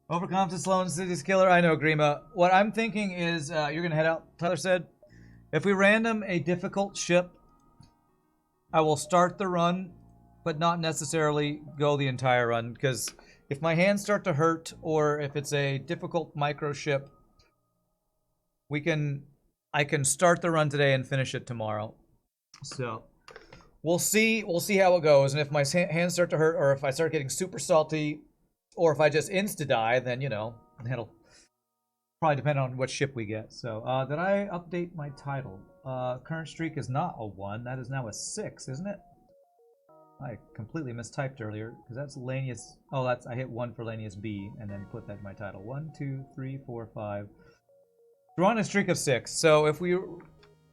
Overconfident Sloan City's killer. I know, Grima. What I'm thinking is you're going to head out, Tyler said. If we random a difficult ship, I will start the run, but not necessarily go the entire run. Because if my hands start to hurt, or if it's a difficult micro ship, I can start the run today and finish it tomorrow. So we'll see how it goes. And if my hands start to hurt, or if I start getting super salty, or if I just insta-die, then, you know, that'll probably depend on what ship we get. So, did I update my title? Current streak is not a 1. That is now a 6, isn't it? I completely mistyped earlier, because that's Lanius. Oh, I hit 1 for Lanius B, and then put that in my title. 1, 2, 3, 4, 5. We're on a streak of 6. So if we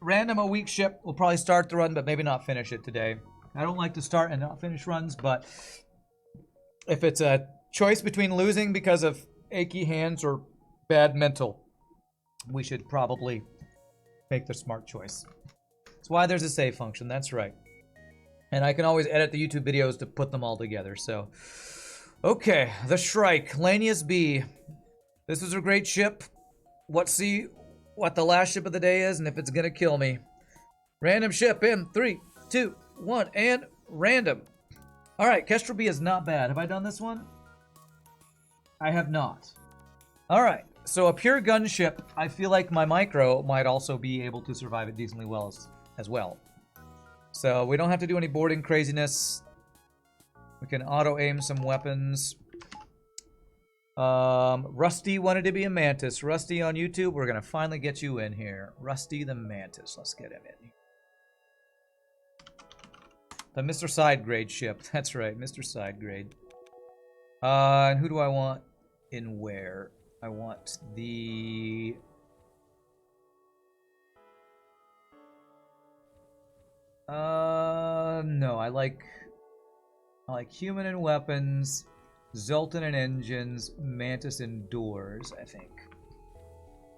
random a weak ship, we'll probably start the run, but maybe not finish it today. I don't like to start and not finish runs, but if it's a choice between losing because of achy hands or bad mental, we should probably make the smart choice. That's why there's a save function, that's right. And I can always edit the YouTube videos to put them all together, so. Okay, the Shrike, Lanius B. This is a great ship. Let's see what the last ship of the day is and if it's gonna kill me. Random ship in 3, 2, 1, and random. Alright, Kestrel B is not bad. Have I done this one? I have not. Alright, so a pure gunship, I feel like my micro might also be able to survive it decently well as well. So we don't have to do any boarding craziness. We can auto-aim some weapons. Rusty wanted to be a Mantis. Rusty on YouTube, we're going to finally get you in here. Rusty the Mantis. Let's get him in. The Mr. Side Grade ship. That's right, Mr. Side Grade. And who do I want in where? I want the... no, I like human and weapons, Zoltan and engines, Mantis and doors, I think.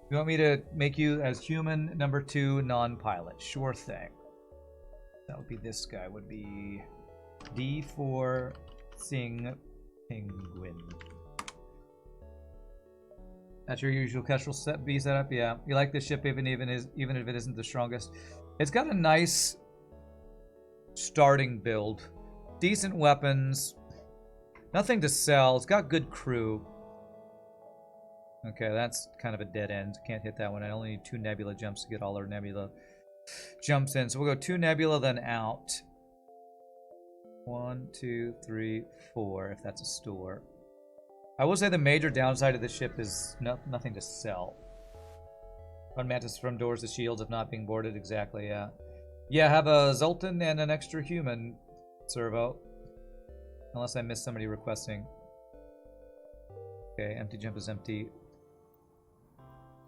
You want me to make you as human, number 2, non-pilot? Sure thing. That would be this guy, would be D4 Sing Penguin. That's your usual Kestrel B setup? Yeah. You like this ship even if it isn't the strongest. It's got a nice starting build. Decent weapons. Nothing to sell. It's got good crew. Okay, that's kind of a dead end. Can't hit that one. I only need 2 Nebula jumps to get all our Nebula jumps in. So we'll go 2 Nebula, then out. 1, 2, 3, 4, if that's a store. I will say the major downside of this ship is nothing to sell. Run Mantis from doors to shields if not being boarded. Exactly, yeah. Yeah, have a Zoltan and an extra human servo. Unless I missed somebody requesting. Okay, empty jump is empty.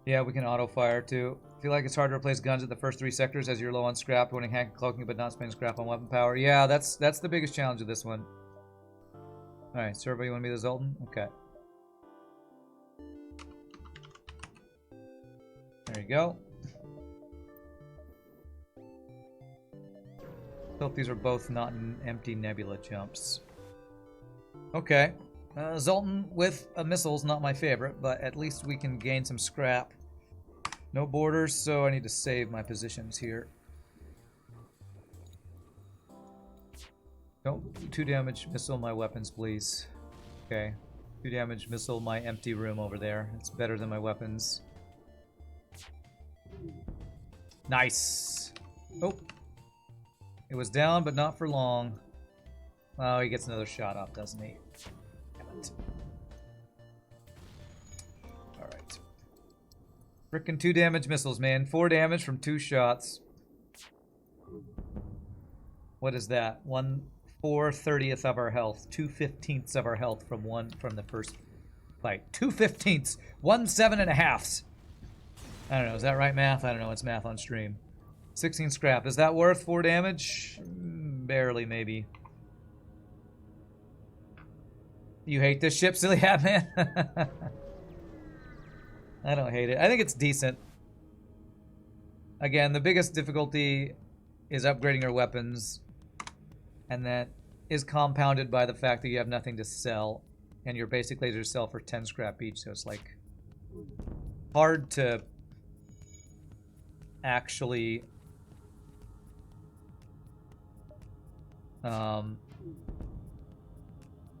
Yeah, we can auto-fire too. Feel like it's hard to replace guns at the first 3 sectors as you're low on scrap, winning hack and cloaking but not spending scrap on weapon power. Yeah, that's the biggest challenge of this one. Alright, servo, you want to be the Zoltan? Okay. There you go. Hope these are both not empty Nebula jumps. Okay. Zoltan with a missile's not my favorite, but at least we can gain some scrap. No borders, so I need to save my positions here. Don't 2 damage missile my weapons, please. Okay. 2 damage missile my empty room over there. It's better than my weapons. Nice. Oh. It was down, but not for long. Oh, he gets another shot off, doesn't he? Damn it. Alright. Frickin' 2 damage missiles, man. 4 damage from 2 shots. What is that? 4/30th of our health. 2/15ths of our health from the first fight. 2/15ths. 1 7.5. I don't know. Is that right math? I don't know. It's math on stream. 16 scrap. Is that worth 4 damage? Barely, maybe. You hate this ship, silly hat man? I don't hate it. I think it's decent. Again, the biggest difficulty is upgrading your weapons. And that is compounded by the fact that you have nothing to sell. and your basic lasers sell for 10 scrap each, so it's like hard to actually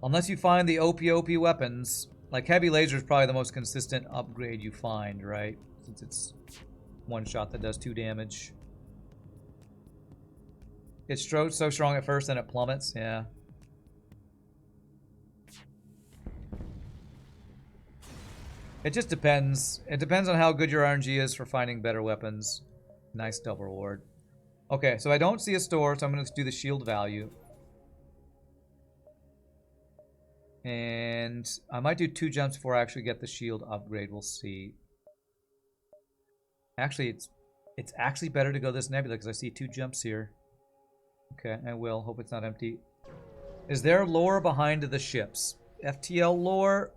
unless you find the OP weapons. Like heavy laser is probably the most consistent upgrade you find, right? Since it's one shot that does 2 damage. It's so strong at first, then it plummets. Yeah. It just depends. It depends on how good your RNG is for finding better weapons. Nice double reward. Okay, so I don't see a store, so I'm going to do the shield value. And I might do 2 jumps before I actually get the shield upgrade. We'll see. Actually, it's actually better to go this nebula because I see 2 jumps here. Okay, I will. Hope it's not empty. Is there lore behind the ships? FTL lore?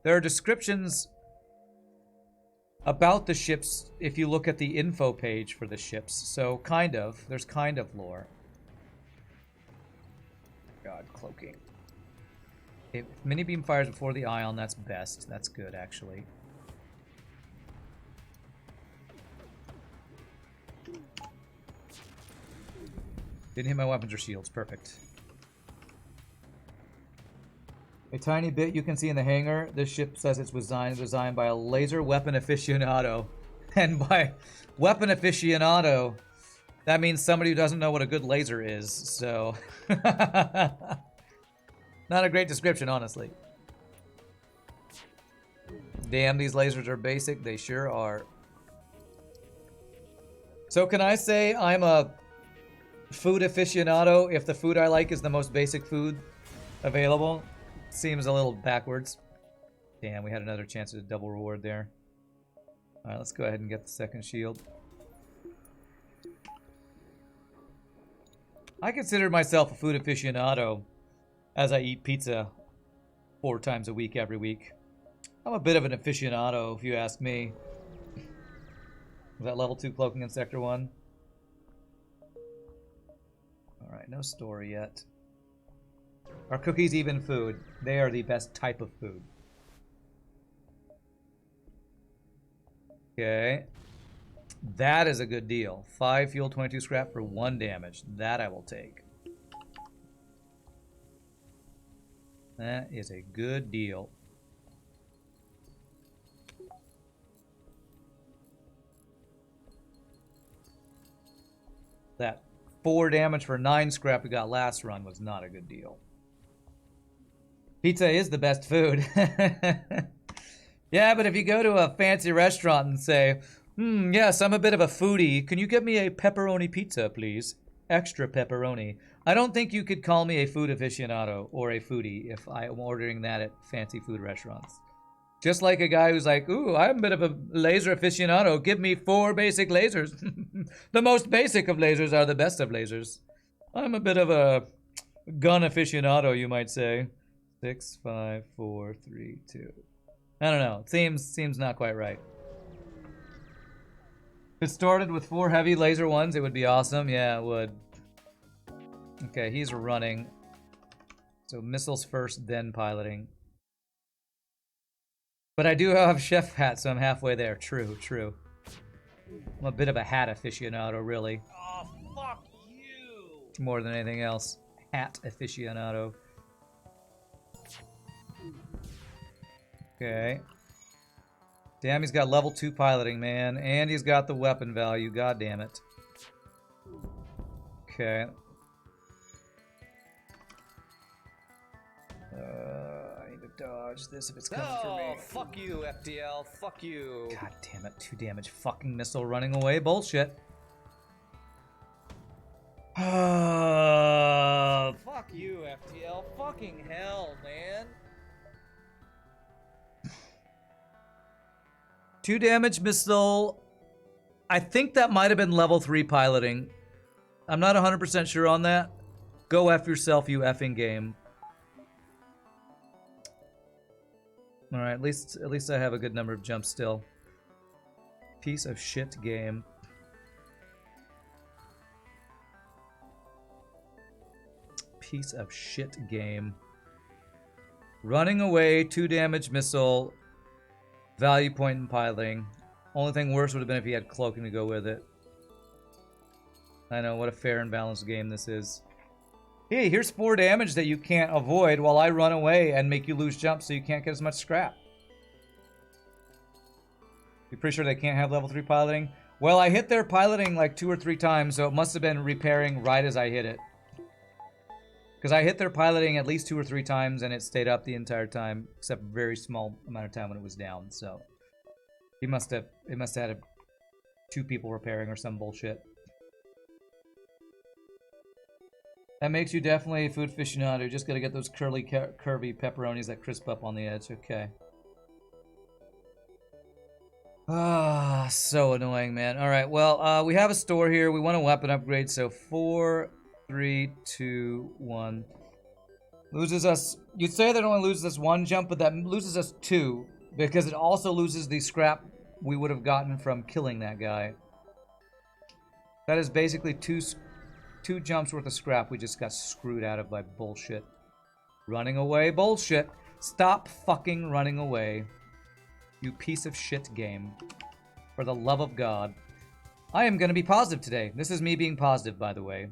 There are descriptions about the ships if you look at the info page for the ships. So, kind of. There's kind of lore. God, cloaking. If mini beam fires before the ion, that's best. That's good, actually. Didn't hit my weapons or shields. Perfect. A tiny bit you can see in the hangar. This ship says it's designed by a laser weapon aficionado. And by weapon aficionado, that means somebody who doesn't know what a good laser is. So... Not a great description, honestly. Damn, these lasers are basic. They sure are. So can I say I'm a food aficionado if the food I like is the most basic food available? Seems a little backwards. Damn, we had another chance at a double reward there. Alright, let's go ahead and get the second shield. I consider myself a food aficionado as I eat pizza 4 times a week every week. I'm a bit of an aficionado, if you ask me. Was that level 2 cloaking in Sector 1? Alright, no story yet. Are cookies even food? They are the best type of food. Okay. That is a good deal. 5 fuel, 22 scrap for 1 damage. That I will take. That is a good deal. That 4 damage for 9 scrap we got last run was not a good deal. Pizza is the best food. Yeah, but if you go to a fancy restaurant and say, yes, I'm a bit of a foodie. Can you get me a pepperoni pizza, please? Extra pepperoni. I don't think you could call me a food aficionado or a foodie if I am ordering that at fancy food restaurants. Just like a guy who's like, ooh, I'm a bit of a laser aficionado. Give me 4 basic lasers. The most basic of lasers are the best of lasers. I'm a bit of a gun aficionado, you might say. 6, 5, 4, 3, 2. I don't know. Seems not quite right. If it started with 4 heavy laser ones, it would be awesome. Yeah, it would. Okay, he's running. So missiles first, then piloting. But I do have chef hat, so I'm halfway there. True, true. I'm a bit of a hat aficionado, really. Oh, fuck you! More than anything else. Hat aficionado. Okay. Damn, he's got level 2 piloting, man. And he's got the weapon value. God damn it. Okay. I need to dodge this if it's coming for me. Oh, fuck you, FTL. Fuck you. God damn it. 2 damage fucking missile running away. Bullshit. Fuck you, FTL. Fucking hell, man. 2 damage missile. I think that might have been level 3 piloting. I'm not 100% sure on that. Go F yourself, you effing game. Alright, at least I have a good number of jumps still. Piece of shit game. Piece of shit game. Running away, 2 damage missile, value point and piloting. Only thing worse would have been if he had cloaking to go with it. I know, what a fair and balanced game this is. Hey, here's 4 damage that you can't avoid while I run away and make you lose jumps so you can't get as much scrap. You pretty sure they can't have level 3 piloting? Well, I hit their piloting like 2 or 3 times, so it must have been repairing right as I hit it. Because I hit their piloting at least 2 or 3 times and it stayed up the entire time, except a very small amount of time when it was down, so. It must have had 2 people repairing or some bullshit. That makes you definitely a food aficionado. Just gotta get those curvy pepperonis that crisp up on the edge. Okay. Ah, so annoying, man. All right, well, we have a store here. We want a weapon upgrade, so 4, 3, 2, 1. Loses us. You'd say that only loses us 1 jump, but that loses us 2 because it also loses the scrap we would have gotten from killing that guy. That is basically 2 jumps worth of scrap we just got screwed out of by bullshit. Running away, bullshit. Stop fucking running away. You piece of shit game. For the love of God. I am gonna be positive today. This is me being positive, by the way.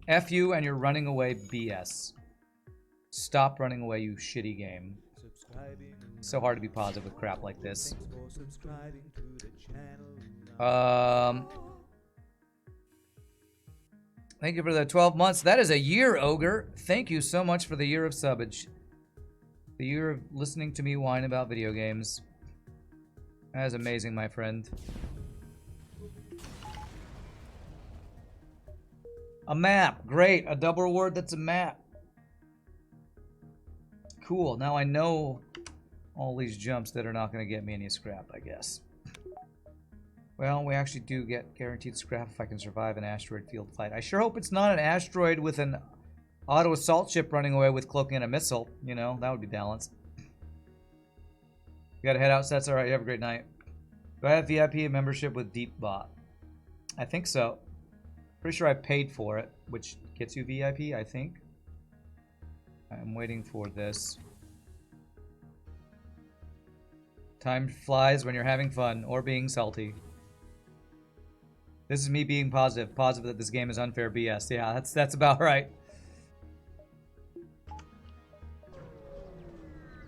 F you and your running away BS. Stop running away, you shitty game. So hard to be positive with crap like this. Thank you for the 12 months. That is a year, Ogre. Thank you so much for the year of subbage. The year of listening to me whine about video games. That is amazing, my friend. A map. Great. A double reward that's a map. Cool. Now I know all these jumps that are not going to get me any scrap, I guess. Well, we actually do get guaranteed scrap if I can survive an asteroid field fight. I sure hope it's not an asteroid with an auto assault ship running away with cloaking and a missile. You know, that would be balanced. You gotta head out, Sets. Alright, you have a great night. Do I have VIP membership with DeepBot? I think so. Pretty sure I paid for it, which gets you VIP, I think. I'm waiting for this. Time flies when you're having fun or being salty. This is me being positive. Positive that this game is unfair BS. Yeah, that's about right.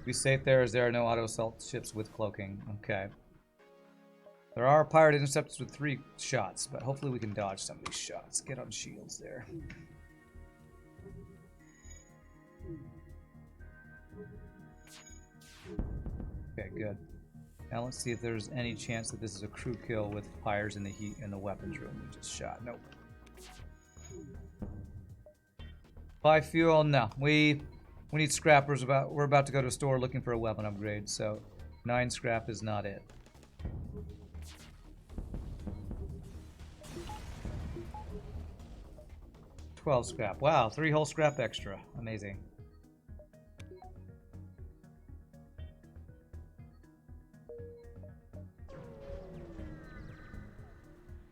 Be safe there as there are no auto assault ships with cloaking. Okay. There are pirate interceptors with 3 shots, but hopefully we can dodge some of these shots. Get on shields there. Okay, good. Now let's see if there's any chance that this is a crew kill with fires in the heat in the weapons room we just shot. Nope. Buy fuel? No. We need scrappers. We're about to go to a store looking for a weapon upgrade, so 9 scrap is not it. $12 scrap. Wow, 3 whole scrap extra. Amazing.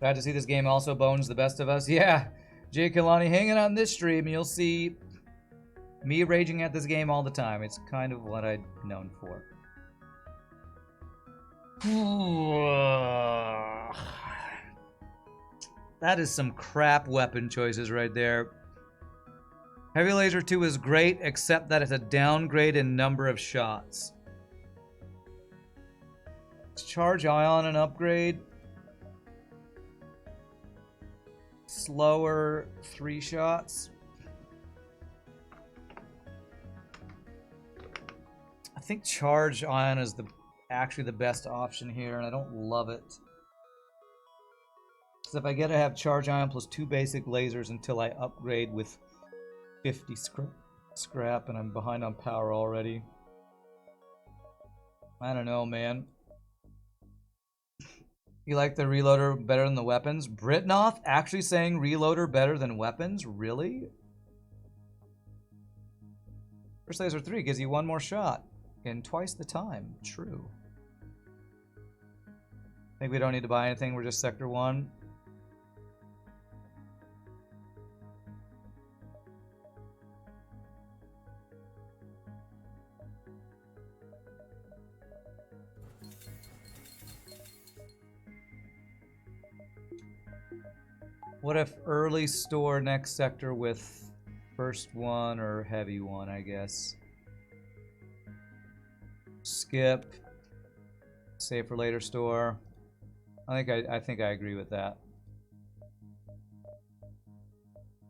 Glad to see this game also bones the best of us. Yeah, Jay Kalani hanging on this stream, and you'll see me raging at this game all the time. It's kind of what I'm known for. That is some crap weapon choices right there. Heavy Laser 2 is great, except that it's a downgrade in number of shots. Is Charge Ion an upgrade? Slower 3 shots. I think Charge Ion is actually the best option here, and I don't love it. Because if I get to have Charge Ion plus 2 basic lasers until I upgrade with 50 scrap, and I'm behind on power already. I don't know, man. You like the reloader better than the weapons? Britnoth actually saying reloader better than weapons? Really? First Laser 3 gives you 1 more shot in twice the time. True. Think we don't need to buy anything. We're just Sector 1. What if early store next sector with first one or heavy one, I guess. Skip. Save for later store. I think I agree with that.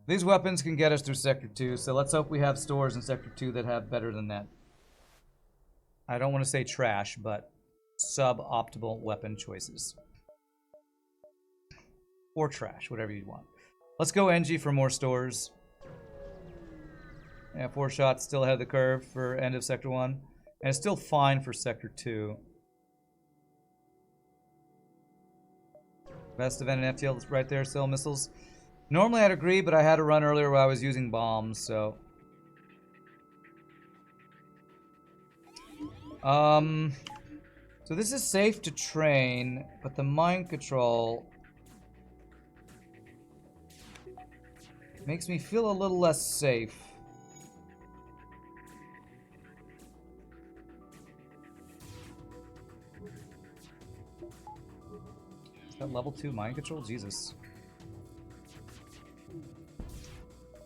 These weapons can get us through Sector 2, so let's hope we have stores in Sector 2 that have better than that. I don't want to say trash, but suboptimal weapon choices. Or trash, whatever you want. Let's go NG for more stores. Yeah, 4 shots still ahead of the curve for end of Sector 1. And it's still fine for Sector 2. Best event in FTL is right there, still missiles. Normally I'd agree, but I had a run earlier where I was using bombs, so... So this is safe to train, but the mind control... makes me feel a little less safe. Is that level 2 mind control? Jesus.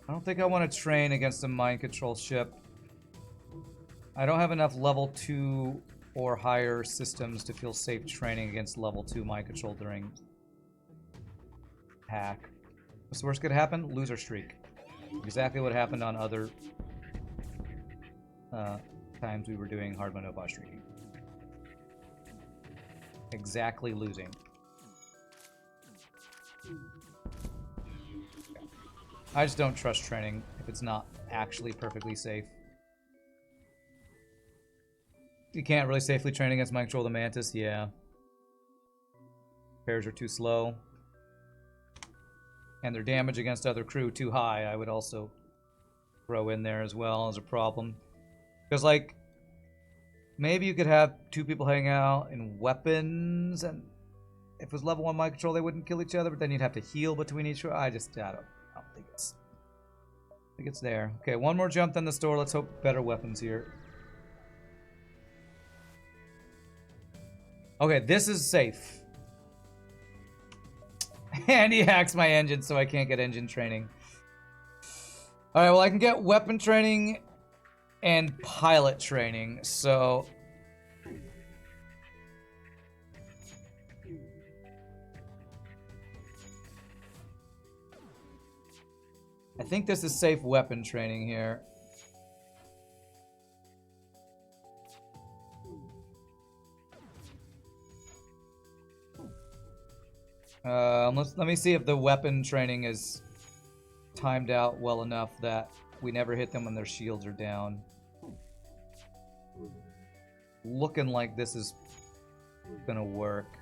I don't think I want to train against a mind control ship. I don't have enough level 2 or higher systems to feel safe training against level 2 mind control during hack. What's the worst could happen? Loser streak. Exactly what happened on other times we were doing hard mode no-boss streaking. Exactly losing. I just don't trust training if it's not actually perfectly safe. You can't really safely train against mind control the Mantis, yeah. Pairs are too slow. And their damage against other crew too high, I would also throw in there as well as a problem. Because, like, maybe you could have 2 people hang out in weapons, and if it was level 1 mind control, they wouldn't kill each other, but then you'd have to heal between each other. I don't think it's there. Okay, one more jump in the store. Let's hope better weapons here. Okay, this is safe. And he hacks my engine, so I can't get engine training. Alright, well, I can get weapon training and pilot training, so... I think this is safe weapon training here. Let me see if the weapon training is timed out well enough that we never hit them when their shields are down. Looking like this is gonna work.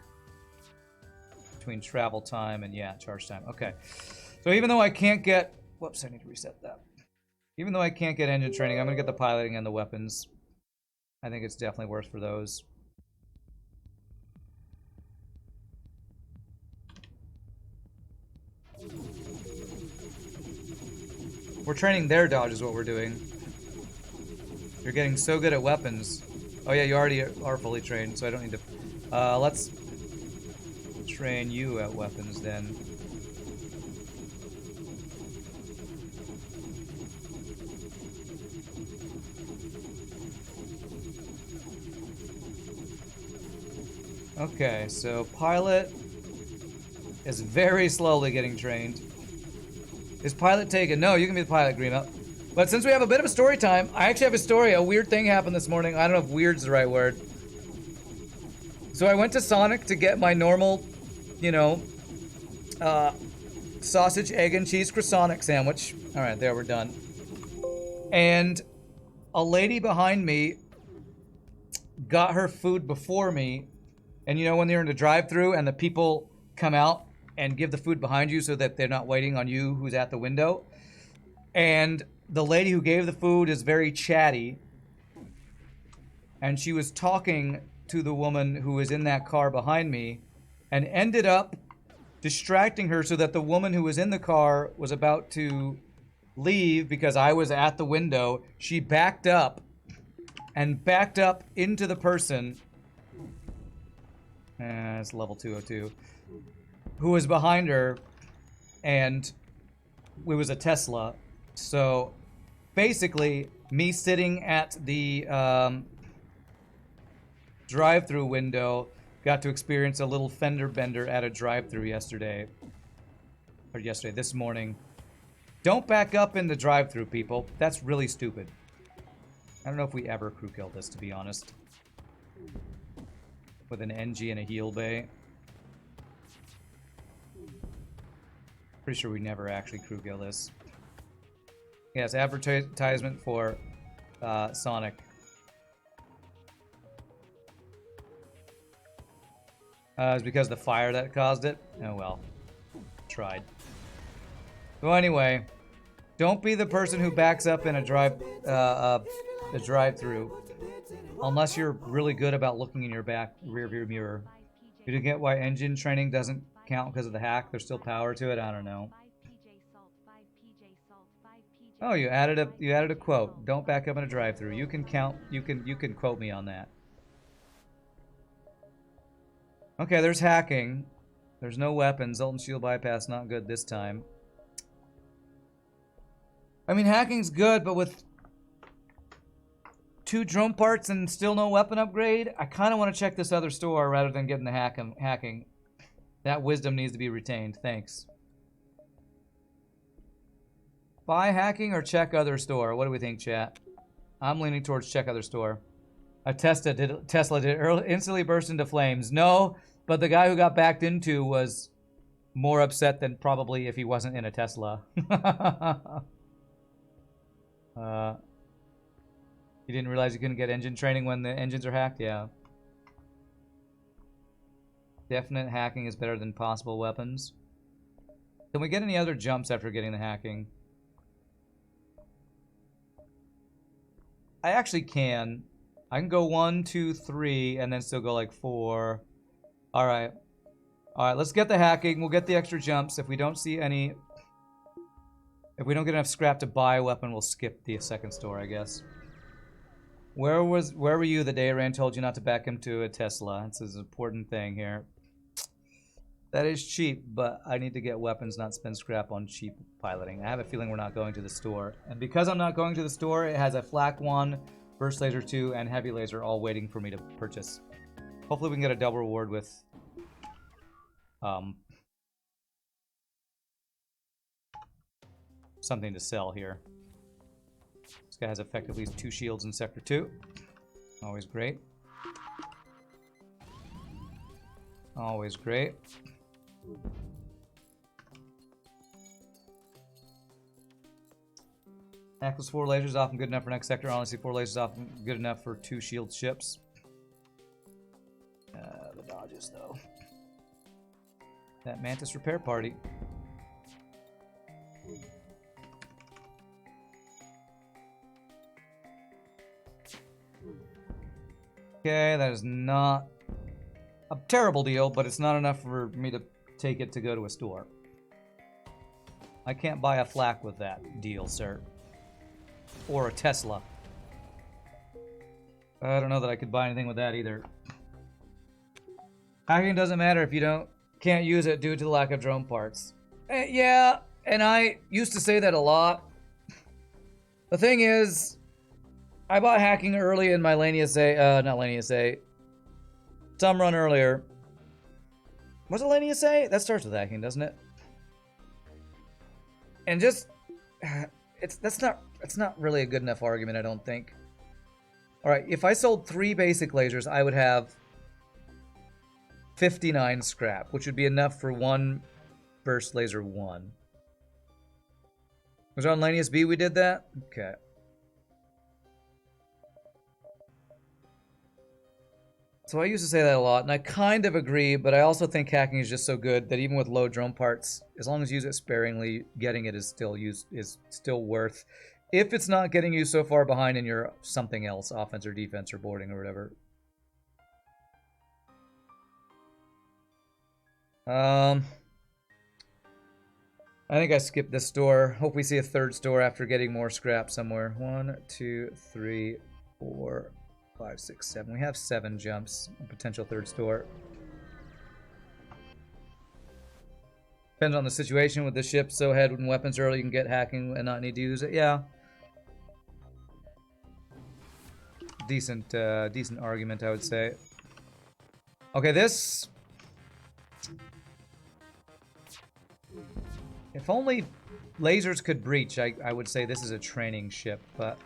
Between travel time and, yeah, charge time. Okay. So even though I can't get... Whoops, I need to reset that. Even though I can't get engine training, I'm gonna get the piloting and the weapons. I think it's definitely worse for those. We're training their dodge is what we're doing. You're getting so good at weapons. Oh yeah, you already are fully trained, so I don't need to... let's train you at weapons then. Okay, so pilot is very slowly getting trained. Is pilot taken? No, you can be the pilot, Greenup. But since we have a bit of a story time, I actually have a story. A weird thing happened this morning. I don't know if weird's the right word. So I went to Sonic to get my normal, you know, sausage, egg, and cheese croissant sandwich. All right, there, we're done. And a lady behind me got her food before me. And you know when you're in the drive-thru and the people come out and give the food behind you so that they're not waiting on you who's at the window? And the lady who gave the food is very chatty. And she was talking to the woman who was in that car behind me and ended up distracting her so that the woman who was in the car was about to leave because I was at the window. She backed up and backed up into the person. It's level 202. Who was behind her and it was a Tesla. So basically, me sitting at the drive-through window got to experience a little fender bender at a drive-through yesterday. Or yesterday, this morning. Don't back up in the drive-through, people. That's really stupid. I don't know if we ever crew killed this, to be honest. With an NG and a heal bay. Pretty sure we never actually crew kill this. Yes, advertisement for Sonic. It's because of the fire that caused it. Oh well. Tried. So anyway, don't be the person who backs up in a drive-through, unless you're really good about looking in your back rear view mirror. You do get why engine training doesn't count because of the hack. There's still power to it. I don't know. Oh, you added a quote. Don't back up in a drive-through. You can count. You can quote me on that. Okay, there's hacking. There's no weapons. Ult and shield bypass not good this time. I mean, hacking's good, but with 2 drone parts and still no weapon upgrade, I kind of want to check this other store rather than getting the hacking. That wisdom needs to be retained. Thanks. Buy hacking or check other store? What do we think, chat? I'm leaning towards check other store. A Tesla did instantly burst into flames. No, but the guy who got backed into was more upset than probably if he wasn't in a Tesla. You didn't realize you couldn't get engine training when the engines are hacked? Yeah. Definite hacking is better than possible weapons. Can we get any other jumps after getting the hacking? I actually can. I can go 1, 2, 3, and then still go like 4. Alright. Alright, let's get the hacking. We'll get the extra jumps. If we don't see any... If we don't get enough scrap to buy a weapon, we'll skip the second store, I guess. Where were you the day Rand told you not to back him to a Tesla? It's an important thing here. That is cheap, but I need to get weapons, not spend scrap on cheap piloting. I have a feeling we're not going to the store. And because I'm not going to the store, it has a Flak 1, Burst Laser 2, and Heavy Laser all waiting for me to purchase. Hopefully we can get a double reward with... something to sell here. This guy has effectively 2 shields in Sector 2. Always great. Always great. Necklace 4 lasers often good enough for next sector. Honestly, 4 lasers often good enough for 2 shield ships. The dodges, though. That Mantis repair party. Okay, that is not a terrible deal, but it's not enough for me to take it to go to a store. I can't buy a flak with that deal, sir. Or a Tesla. I don't know that I could buy anything with that either. Hacking doesn't matter if you can't use it due to the lack of drone parts. Yeah, and I used to say that a lot. The thing is, I bought hacking early in my Lanius A, not Lanius A. Some run earlier. Was it Lanius A? That starts with hacking, doesn't it? And just, that's not really a good enough argument, I don't think. Alright, if I sold 3 basic lasers, I would have 59 scrap, which would be enough for 1 burst laser 1. Was it on Lanius B we did that? Okay. So I used to say that a lot, and I kind of agree, but I also think hacking is just so good that even with low drone parts, as long as you use it sparingly, getting it is still worth. If it's not getting you so far behind in your something else, offense or defense or boarding or whatever. I think I skipped this store. Hope we see a third store after getting more scrap somewhere. 1, 2, 3, 4, 5, 6, 7. We have 7 jumps. A potential third store. Depends on the situation with the ship. So ahead when weapons early, you can get hacking and not need to use it. Yeah. Decent argument, I would say. Okay, this... If only lasers could breach, I would say this is a training ship, but...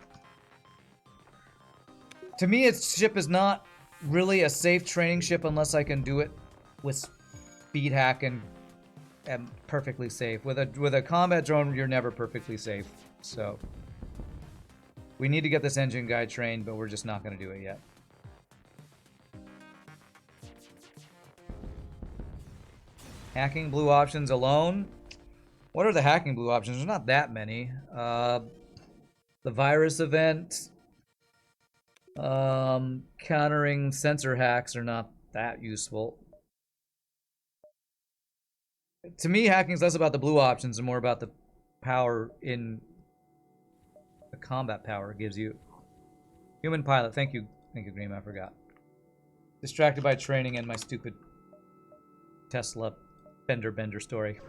To me, its ship is not really a safe training ship unless I can do it with speed hack and perfectly safe. With a combat drone, you're never perfectly safe, so... We need to get this engine guy trained, but we're just not going to do it yet. Hacking blue options alone? What are the hacking blue options? There's not that many. The virus event. Countering sensor hacks are not that useful. To me, hacking is less about the blue options and more about the power in... The combat power it gives you. Human pilot. Thank you, Green. I forgot. Distracted by training and my stupid Tesla fender bender story.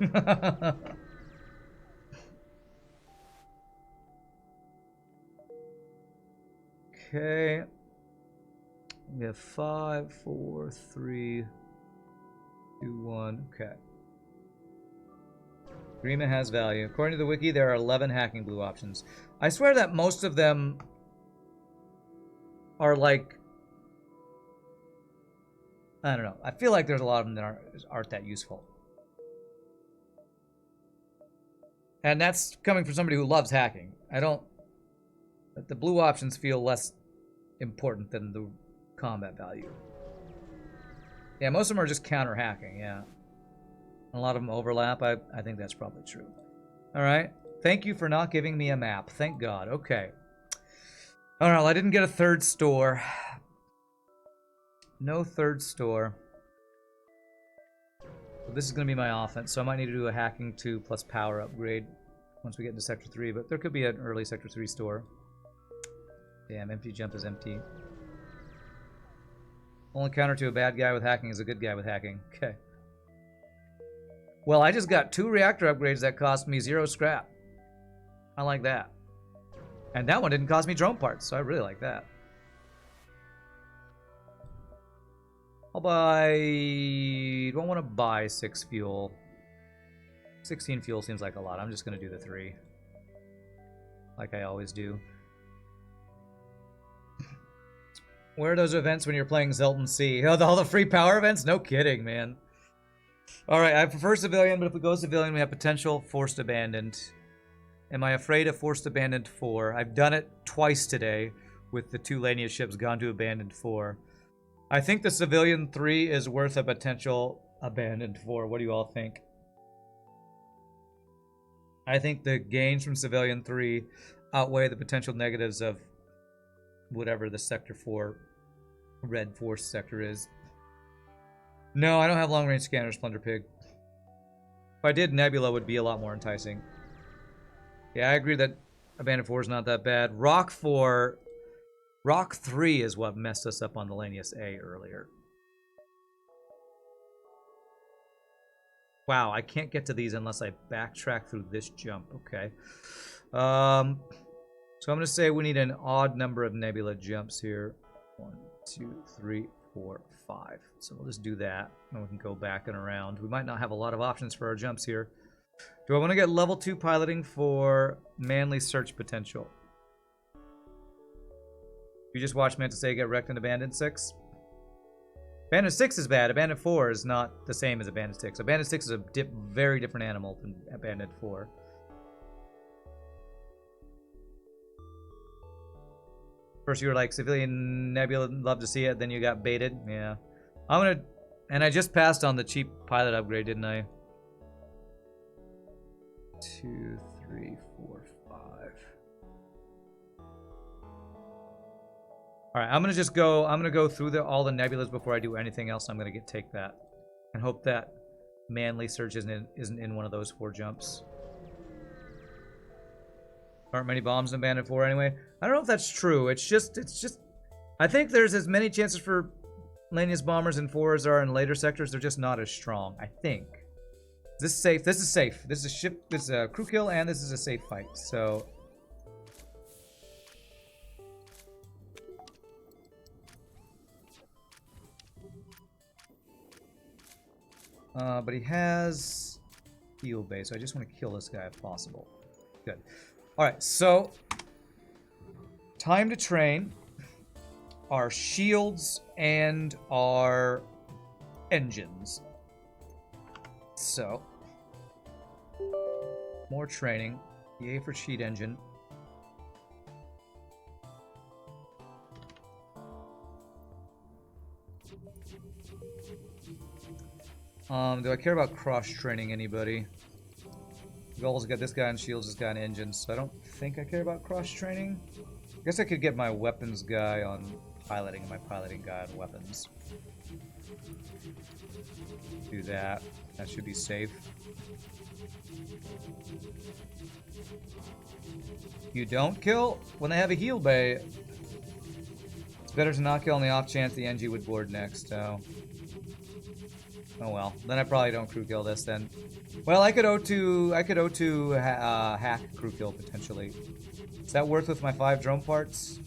Okay. We have 5, 4, 3, 2, 1. Okay. Agreement has value. According to the wiki, there are 11 hacking blue options. I swear that most of them are like... I don't know. I feel like there's a lot of them that aren't that useful. And that's coming from somebody who loves hacking. I don't... The blue options feel less important than the combat value. Yeah, most of them are just counter hacking, yeah. A lot of them overlap. I think that's probably true. Alright. Thank you for not giving me a map. Thank God. Okay. Alright, well, I didn't get a third store. No third store. So this is going to be my offense, so I might need to do a hacking 2 plus power upgrade once we get into Sector 3, but there could be an early Sector 3 store. Damn, empty jump is empty. Only counter to a bad guy with hacking is a good guy with hacking. Okay. Well, I just got 2 reactor upgrades that cost me 0 scrap. I like that. And that one didn't cost me drone parts, so I really like that. I'll buy... Don't want to buy 6 fuel. 16 fuel seems like a lot. I'm just going to do the 3. Like I always do. Where are those events when you're playing Zelton C? Oh, all the free power events? No kidding, man. Alright, I prefer civilian, but if we go civilian, we have potential forced abandoned. Am I afraid of forced abandoned 4? I've done it twice today with the 2 Lania ships gone to abandoned 4. I think the civilian 3 is worth a potential abandoned 4. What do you all think? I think the gains from civilian 3 outweigh the potential negatives of whatever the Sector 4 red force sector is. No, I don't have long-range scanners, Plunder Pig. If I did, Nebula would be a lot more enticing. Yeah, I agree that Abandoned 4 is not that bad. Rock 3 is what messed us up on the Lanius A earlier. Wow, I can't get to these unless I backtrack through this jump. Okay. So I'm going to say we need an odd number of Nebula jumps here. 1, 2, 3, 4, 5. So we'll just do that, and we can go back and around. We might not have a lot of options for our jumps here. Do I want to get level 2 piloting for manly search potential? You just watched Mantis A get wrecked in Abandoned 6? Abandoned 6 is bad. Abandoned 4 is not the same as Abandoned 6. Abandoned 6 is a very different animal than Abandoned 4. First you were like, Civilian Nebula, love to see it. Then you got baited. Yeah. I'm gonna... And I just passed on the cheap pilot upgrade, didn't I? 2, 3, 4, 5. Alright, I'm gonna go through all the nebulas before I do anything else. I'm gonna take that. And hope that manly search isn't in one of those 4 jumps. Aren't many bombs in Abandoned 4 anyway. I don't know if that's true. It's just... I think there's as many chances for Lanius bombers in 4 as there are in later sectors. They're just not as strong, I think. This is safe. This is safe. This is a ship. This is a crew kill, and this is a safe fight. So. But he has heal base, so I just want to kill this guy if possible. Good. All right, so time to train our shields and our engines. So more training. Yay for cheat engine. Do I care about cross-training anybody? Goal's got this guy on shields, this guy on engines, so I don't think I care about cross-training. I guess I could get my weapons guy on piloting and my piloting guy on weapons. Do that. That should be safe. You don't kill when they have a heal bay. It's better to not kill on the off chance the NG would board next, so... Oh well, then I probably don't crew kill this then. Well, I could O2 hack crew kill potentially. Is that worth with my 5 drone parts?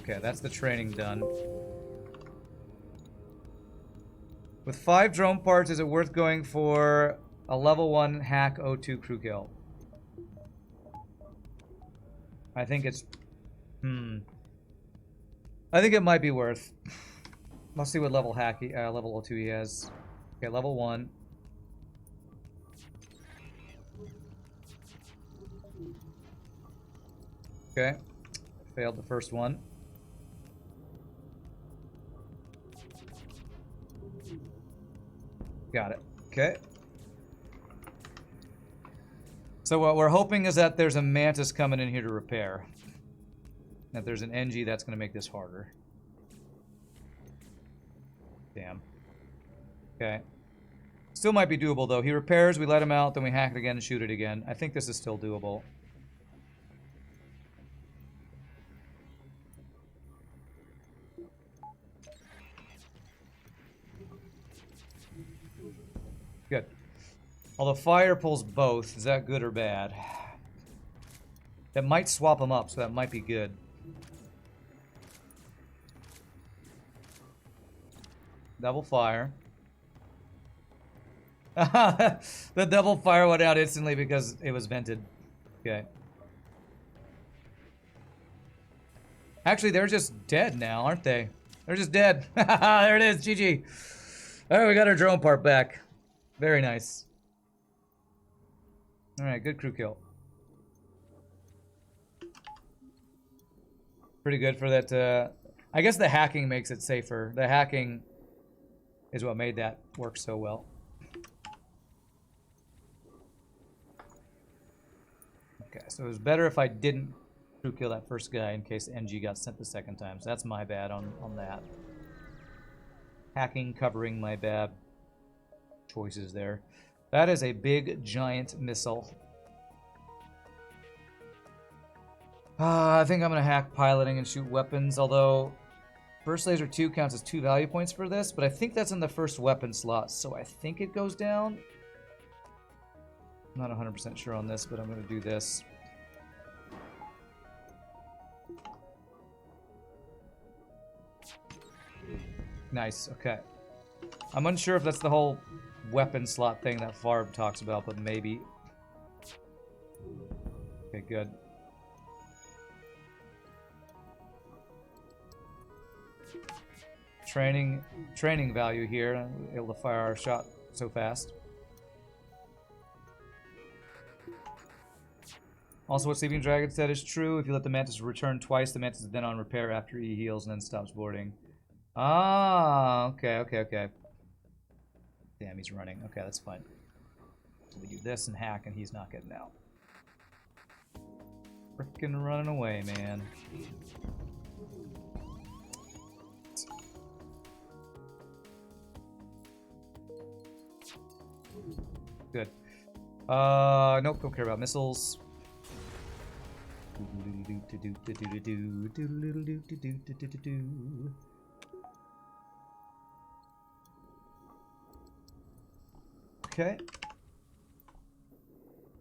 Okay, that's the training done. With 5 drone parts, is it worth going for a level 1 hack O2 crew kill? I think it's... I think it might be worth. Let's see what level hack level O2 he has. Okay, level 1. Okay. Failed the first one. Got it. Okay. So what we're hoping is that there's a Mantis coming in here to repair. That there's an NG that's going to make this harder. Damn. Okay. Still might be doable, though. He repairs, we let him out, then we hack it again and shoot it again. I think this is still doable. Good. Although fire pulls both, is that good or bad? That might swap them up, so that might be good. Double fire. The double fire went out instantly because it was vented. Okay. Actually, they're just dead now, aren't they? They're just dead. There it is, GG. Alright, we got our drone part back. Very nice. Alright, good crew kill. Pretty good for that. I guess the hacking makes it safer. The hacking is what made that work so well. Okay, so it was better if I didn't crew kill that first guy in case NG got sent the second time. So that's my bad on that. Hacking covering my bad choices there. That is a big, giant missile. I think I'm going to hack piloting and shoot weapons, although Burst Laser 2 counts as 2 value points for this, but I think that's in the first weapon slot, so I think it goes down. I'm not 100% sure on this, but I'm going to do this. Nice, okay. I'm unsure if that's the whole weapon slot thing that Farb talks about, but maybe. Okay, good. Training value here, able to fire our shot so fast. Also, what Sleeping Dragon said is true. If you let the Mantis return twice, the Mantis is then on repair after he heals and then stops boarding. Ah, okay. Damn, he's running. Okay, that's fine. So we do this and hack, and he's not getting out. Frickin' running away, man. Good. Nope, don't care about missiles. Okay.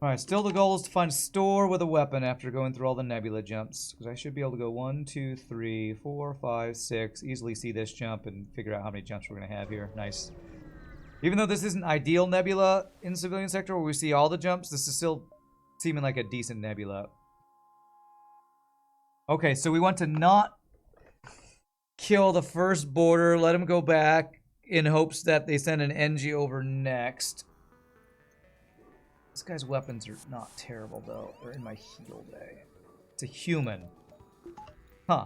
Alright, still the goal is to find a store with a weapon after going through all the nebula jumps. Because I should be able to go 1, 2, 3, 4, 5, 6. Easily see this jump and figure out how many jumps we're going to have here. Nice. Even though this isn't ideal nebula in civilian sector where we see all the jumps, this is still seeming like a decent nebula. Okay, so we want to not kill the first border, let him go back in hopes that they send an NG over next. This guy's weapons are not terrible, though. They're in my heal bay. It's a human. Huh.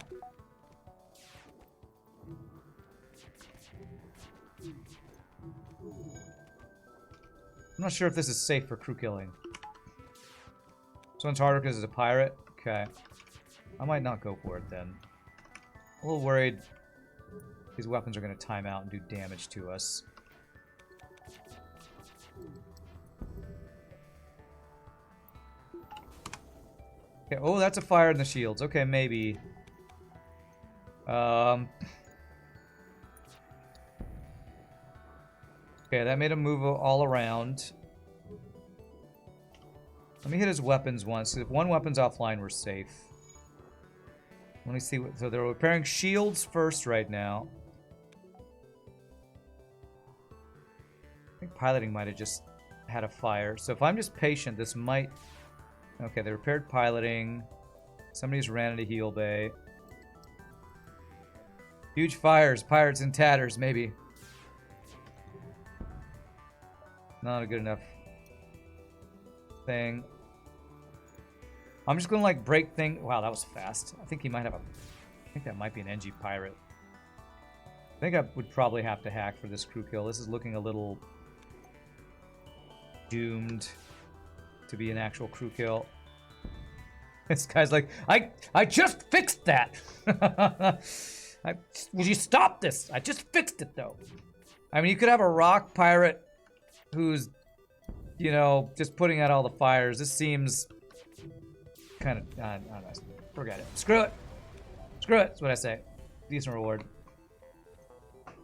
I'm not sure if this is safe for crew killing. This one's harder because it's a pirate? Okay. I might not go for it, then. A little worried these weapons are going to time out and do damage to us. Okay, oh, that's a fire in the shields. Okay, maybe. Okay, that made him move all around. Let me hit his weapons once. If one weapon's offline, we're safe. Let me see what... So they're repairing shields first right now. I think piloting might have just had a fire. So if I'm just patient, this might... Okay, they repaired piloting. Somebody's ran into heal bay. Huge fires. Pirates in tatters, maybe. Not a good enough thing. I'm just gonna like break thing. Wow, that was fast. I think he might have a... I think that might be an NG pirate. I think I would probably have to hack for this crew kill. This is looking a little doomed to be an actual crew kill. This guy's like, I just fixed that. Would you stop this? I just fixed it though. I mean, you could have a rock pirate who's, you know, just putting out all the fires. This seems kind of, I don't know, forget it. Screw it. Screw it, that's what I say. Decent reward.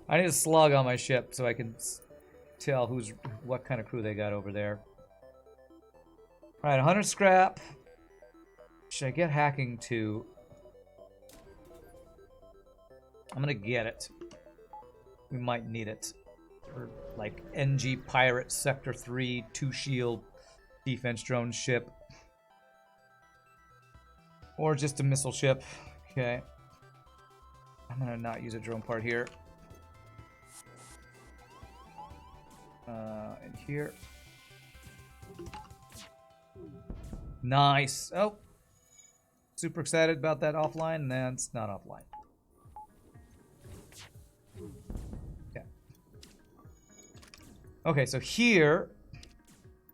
I need a slug on my ship so I can tell what kind of crew they got over there. Alright, 100 scrap. Should I get hacking too? I'm gonna get it. We might need it. For like NG Pirate Sector 3 2-shield defense drone ship. Or just a missile ship. Okay. I'm gonna not use a drone part here. And here. Nice. Oh. Super excited about that offline. Nah, it's not offline. Okay. Okay, so here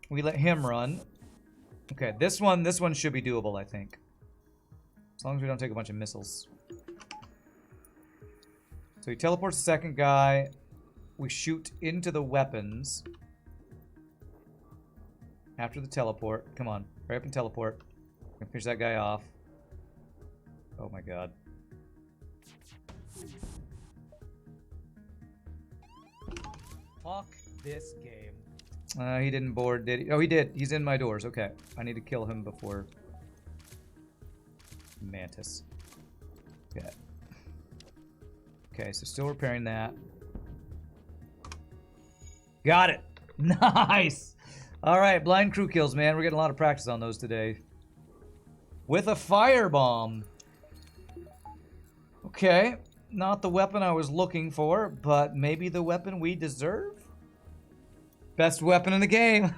we let him run. Okay, this one should be doable, I think. As long as we don't take a bunch of missiles. So he teleports the second guy. We shoot into the weapons. After the teleport. Come on. Hurry up and teleport. I'm gonna finish that guy off. Oh my god. Fuck this game. He didn't board, did he? Oh, he did. He's in my doors. Okay. I need to kill him before... Mantis. Okay. Okay, so still repairing that. Got it! Nice! Alright, blind crew kills, man. We're getting a lot of practice on those today. With a firebomb. Okay. Not the weapon I was looking for, but maybe the weapon we deserve? Best weapon in the game.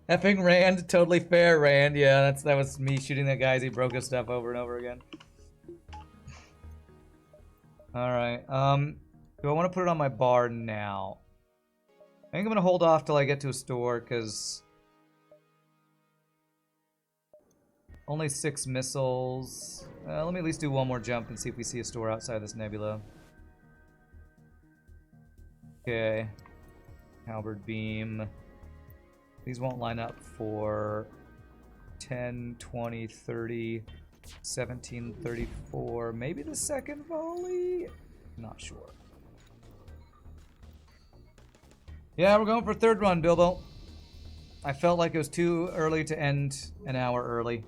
Effing Rand, totally fair, Rand. Yeah, that was me shooting that guy as he broke his stuff over and over again. Alright, do I want to put it on my bar now? I think I'm going to hold off till I get to a store, because... Only 6 missiles. Let me at least do one more jump and see if we see a store outside this nebula. Okay. Halberd beam. These won't line up for 10, 20, 30, 17, 34. Maybe the second volley? Not sure. Yeah, we're going for third run, Bilbo. I felt like it was too early to end an hour early.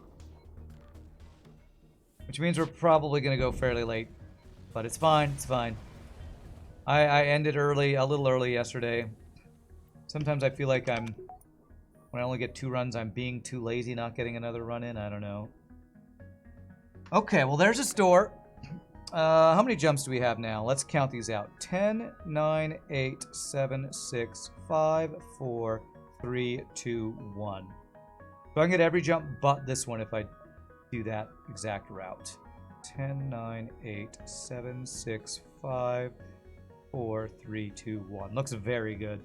Which means we're probably going to go fairly late. But it's fine, it's fine. I ended early, a little early yesterday. Sometimes I feel like when I only get 2 runs, I'm being too lazy not getting another run in. I don't know. Okay, well there's a store. How many jumps do we have now? Let's count these out. 10, 9, 8, 7, 6, 5, 4, 3, 2, 1. So I can get every jump but this one if I do that exact route. 10, 9, 8, 7, 6, 5, 4, 3, 2, 1. Looks very good.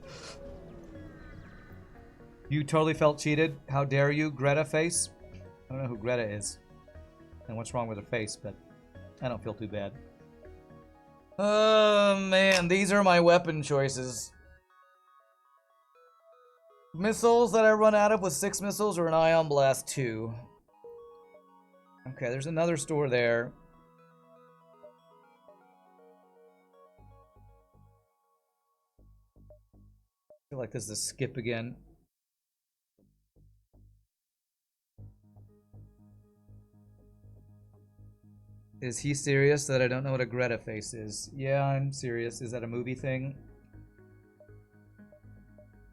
You totally felt cheated. How dare you, Greta face? I don't know who Greta is and what's wrong with her face, but I don't feel too bad. Oh man, these are my weapon choices. Missiles that I run out of with 6 missiles or an Ion Blast 2. Okay, there's another store there. I feel like this is a skip again. Is he serious that I don't know what a Greta face is? Yeah, I'm serious. Is that a movie thing?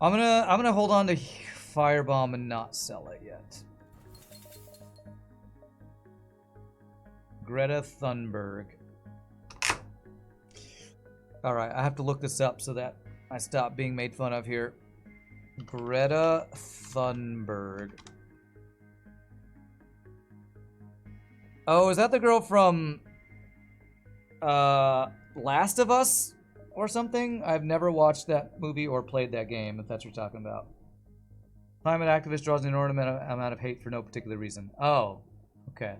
I'm gonna hold on to Firebomb and not sell it yet. Greta Thunberg. Alright, I have to look this up so that I stop being made fun of here. Greta Thunberg. Oh, is that the girl from Last of Us or something? I've never watched that movie or played that game, if that's what you're talking about. Climate activist draws an inordinate amount of hate for no particular reason. Oh, okay.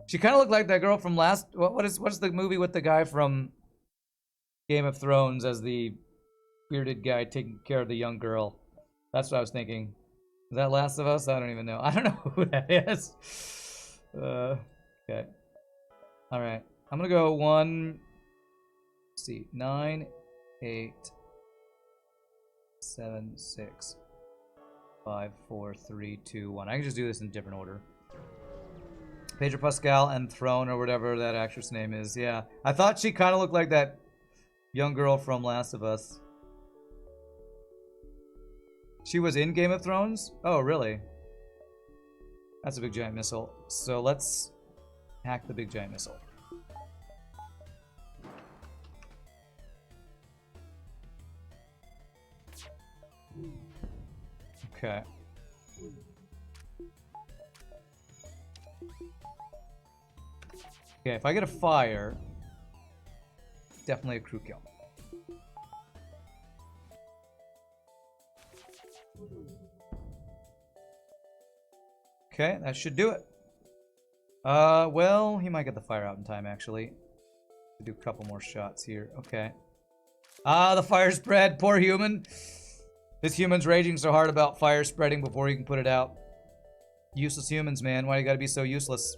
She kind of looked like that girl from what's the movie with the guy from Game of Thrones as the bearded guy taking care of the young girl? That's what I was thinking. Is that Last of Us? I don't even know. I don't know who that is. Okay. Alright. I'm gonna go 1. Let's see. 9, 8, 7, 6, 5, 4, 3, 2, 1. I can just do this in different order. Pedro Pascal and Throne or whatever that actress name is. Yeah. I thought she kind of looked like that young girl from Last of Us. She was in Game of Thrones? Oh, really? That's a big giant missile. So let's hack the big giant missile. Okay. Okay, if I get a fire, definitely a crew kill. Okay, that should do it. Well, he might get the fire out in time, actually. Do a couple more shots here. Okay. The fire spread. Poor human. This human's raging so hard about fire spreading before he can put it out. Useless humans, man. Why do you gotta be so useless?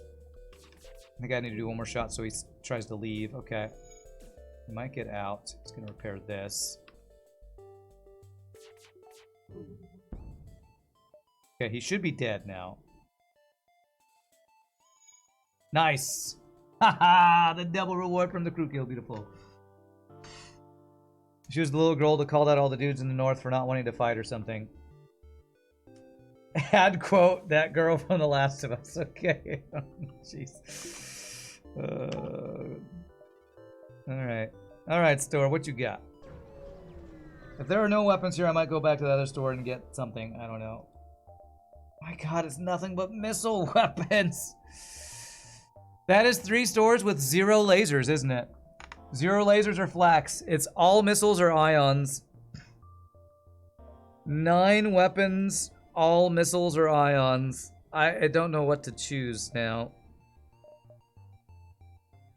I think I need to do one more shot so he tries to leave. Okay. He might get out. He's gonna repair this. Okay, he should be dead now. Nice! Haha! The double reward from the crew kill. Beautiful. She was the little girl that called out all the dudes in the north for not wanting to fight or something. Ad quote, that girl from The Last of Us. Okay. Jeez. Alright. Alright, store. What you got? If there are no weapons here, I might go back to the other store and get something. I don't know. My god, it's nothing but missile weapons. That is 3 stores with 0 lasers, isn't it? 0 lasers or flax. It's all missiles or ions. 9 weapons, all missiles or ions. I don't know what to choose now.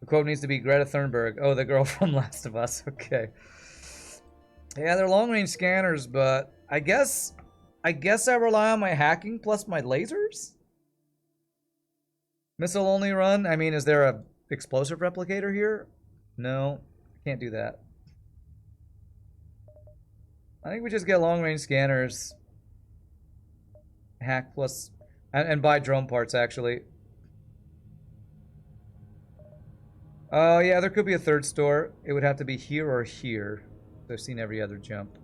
The quote needs to be Greta Thunberg. Oh, the girl from Last of Us. Okay. Yeah, they're long-range scanners, but I guess I rely on my hacking plus my lasers? Missile only run? I mean, is there a explosive replicator here? No, can't do that. I think we just get long range scanners. Hack plus... and buy drone parts, actually. Oh, yeah, there could be a third store. It would have to be here or here. I've seen every other jump.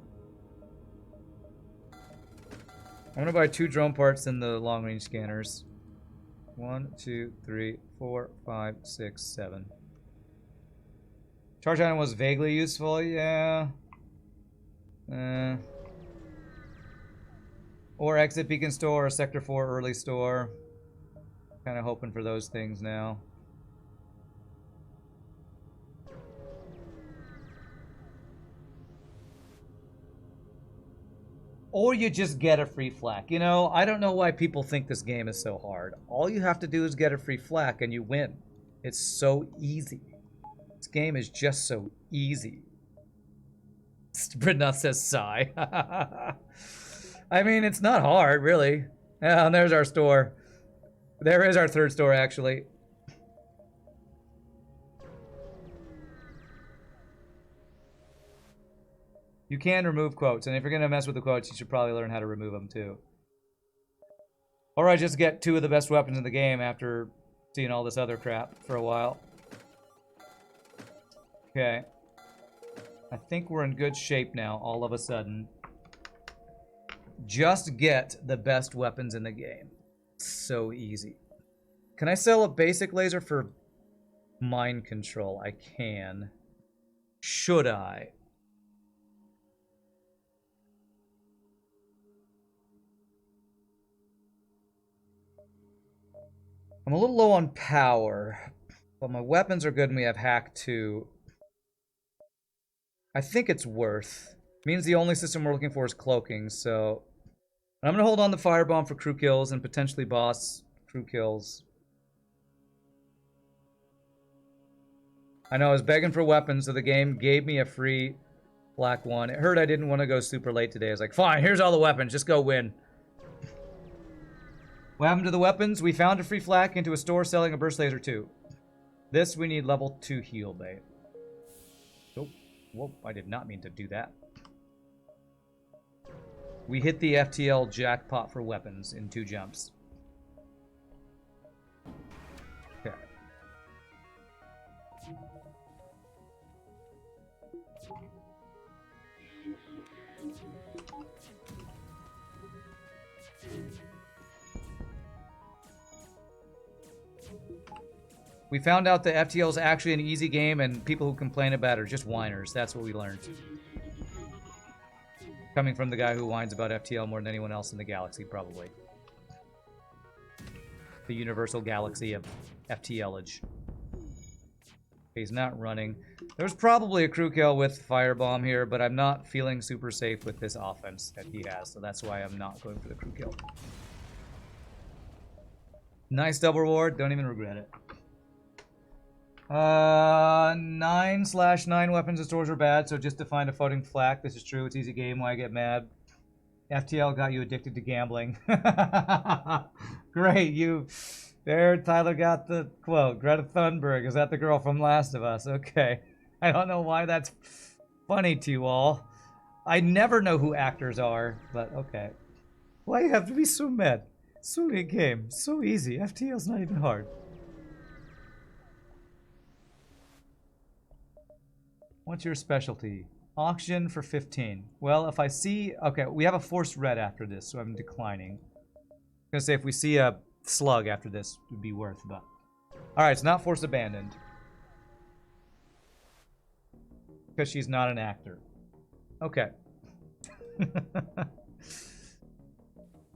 I'm gonna buy 2 drone parts and the long range scanners. 1, 2, 3, 4, 5, 6, 7. Charge item was vaguely useful, yeah. Or exit beacon store or sector 4 early store. Kind of hoping for those things now. Or you just get a free flak. You know, I don't know why people think this game is so hard. All you have to do is get a free flak and you win. It's so easy. This game is just so easy. Britnoth says sigh. I mean, it's not hard, really. Yeah, and there's our store. There is our third store, actually. You can remove quotes, and if you're going to mess with the quotes, you should probably learn how to remove them, too. Or I just get 2 of the best weapons in the game after seeing all this other crap for a while. Okay. I think we're in good shape now, all of a sudden. Just get the best weapons in the game. So easy. Can I sell a basic laser for mind control? I can. Should I? I'm a little low on power, but my weapons are good and we have hack too. I think it's worth. Means the only system we're looking for is cloaking, so... I'm going to hold on the firebomb for crew kills and potentially boss crew kills. I know I was begging for weapons, so the game gave me a free black one. It hurt I didn't want to go super late today. I was like, fine, here's all the weapons, just go win. What happened to the weapons? We found a free flak into a store selling a burst laser too. This we need level 2 heal bait. Oh, whoa, I did not mean to do that. We hit the FTL jackpot for weapons in 2 jumps. Okay. We found out that FTL is actually an easy game and people who complain about it are just whiners. That's what we learned. Coming from the guy who whines about FTL more than anyone else in the galaxy, probably. The universal galaxy of FTLage. He's not running. There's probably a crew kill with firebomb here, but I'm not feeling super safe with this offense that he has, so that's why I'm not going for the crew kill. Nice double reward. Don't even regret it. 9/9 weapons and stores are bad, so just to find a floating flak. This is true. It's easy game. Why I get mad? FTL got you addicted to gambling. Great, you. There, Tyler got the quote. Greta Thunberg, is that the girl from Last of Us? Okay. I don't know why that's funny to you all. I never know who actors are, but okay. Why you have to be so mad? So a game, so easy. FTL's not even hard. What's your specialty? Auction for 15. Well, if I see... Okay, we have a forced red after this, so I'm declining. I'm gonna say if we see a slug after this, it would be worth, but... Alright, it's not forced abandoned. Because she's not an actor. Okay.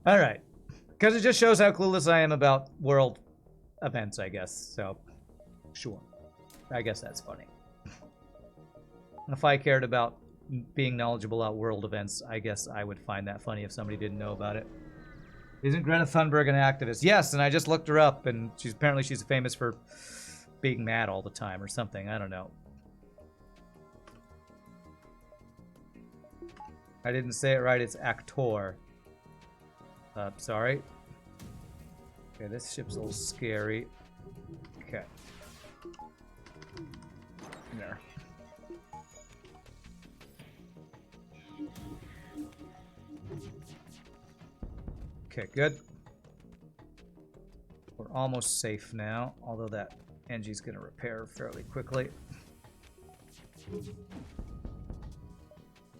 Alright. Because it just shows how clueless I am about world events, I guess. So, sure. I guess that's funny. If I cared about being knowledgeable about world events, I guess I would find that funny if somebody didn't know about it. Isn't Greta Thunberg an activist? Yes, and I just looked her up, and apparently she's famous for being mad all the time or something. I don't know. I didn't say it right. It's actor. Sorry. Okay, this ship's a little scary. Okay. There. Okay, good. We're almost safe now, although that Engie's gonna repair fairly quickly.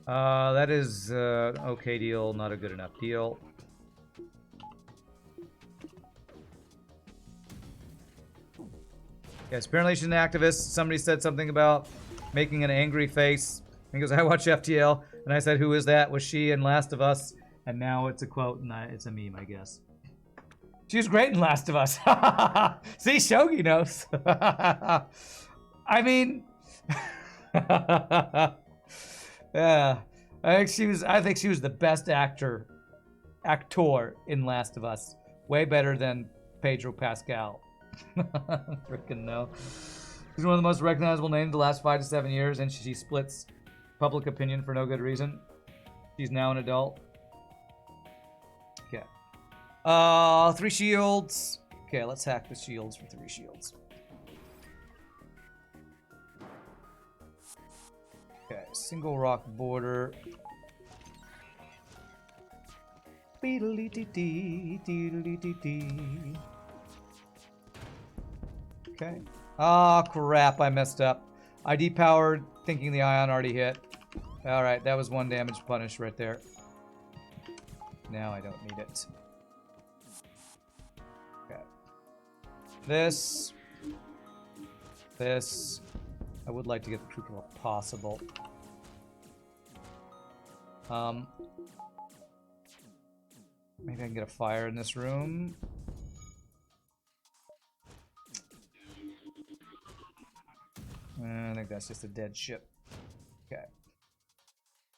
That is an okay deal, not a good enough deal. Yes, apparently she's an activist. Somebody said something about making an angry face. He goes, I watch FTL, and I said, who is that? Was she in Last of Us? And now it's a quote, and it's a meme, I guess. She was great in Last of Us. See, Shogi knows. I mean, yeah, I think she was the best actor in Last of Us. Way better than Pedro Pascal. Freaking no. She's one of the most recognizable names the last 5 to 7 years, and she splits public opinion for no good reason. She's now an adult. Okay. 3 shields. Okay, let's hack the shields for 3 shields. Okay, single rock border. Okay. Ah, crap, I messed up. I depowered thinking the ion already hit. Alright, that was 1 damage punish right there. Now I don't need it. Okay. This. I would like to get the crew kill if possible. Maybe I can get a fire in this room. I think that's just a dead ship. Okay.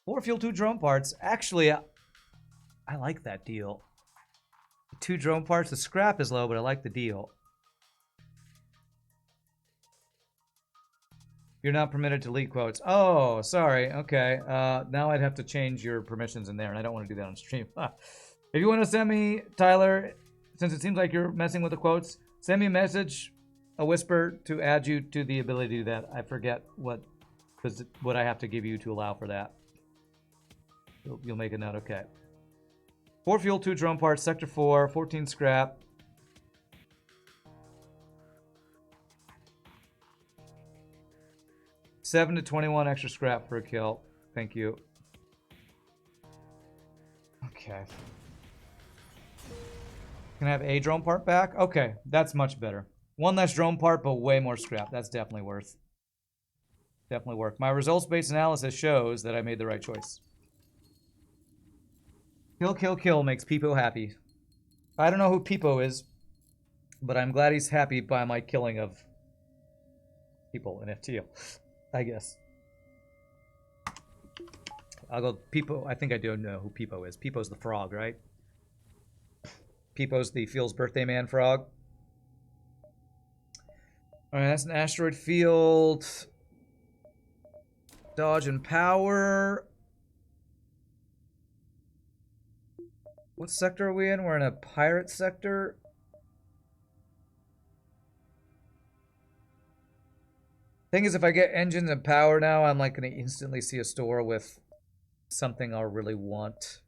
4 fuel, 2 drone parts. Actually, I like that deal. 2 drone parts. The scrap is low, but I like the deal. You're not permitted to leak quotes. Oh, sorry. Okay. Now I'd have to change your permissions in there, and I don't want to do that on stream. If you want to send me, Tyler, since it seems like you're messing with the quotes, send me a message, a whisper, to add you to the ability to do that. I forget what I have to give you to allow for that. You'll make a note. Okay. 4 fuel, 2 drone parts, sector 4, 14 scrap. $7 to 21 extra scrap for a kill. Thank you. Okay. Can I have a drone part back? Okay, that's much better. 1 less drone part, but way more scrap. That's definitely worth. Definitely worth. My results-based analysis shows that I made the right choice. Kill, kill, kill makes Peepo happy. I don't know who Peepo is, but I'm glad he's happy by my killing of people in FTL, I guess. I'll go Peepo. I think I do know who Peepo is. Peepo's the frog, right? Peepo's the Feels Birthday Man frog. Alright, that's an asteroid field. Dodge and power. What sector are we in? We're in a pirate sector. Thing is, if I get engines and power now, I'm like going to instantly see a store with something I'll really want.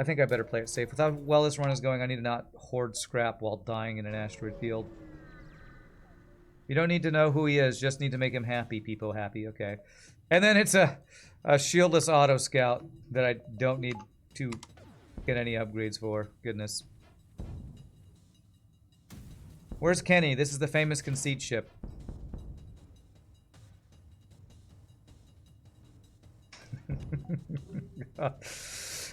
I think I better play it safe. With how well this run is going, I need to not hoard scrap while dying in an asteroid field. You don't need to know who he is, just need to make him happy. People happy, okay. And then it's a shieldless auto scout that I don't need to get any upgrades for. Goodness. Where's Kenny? This is the famous conceit ship.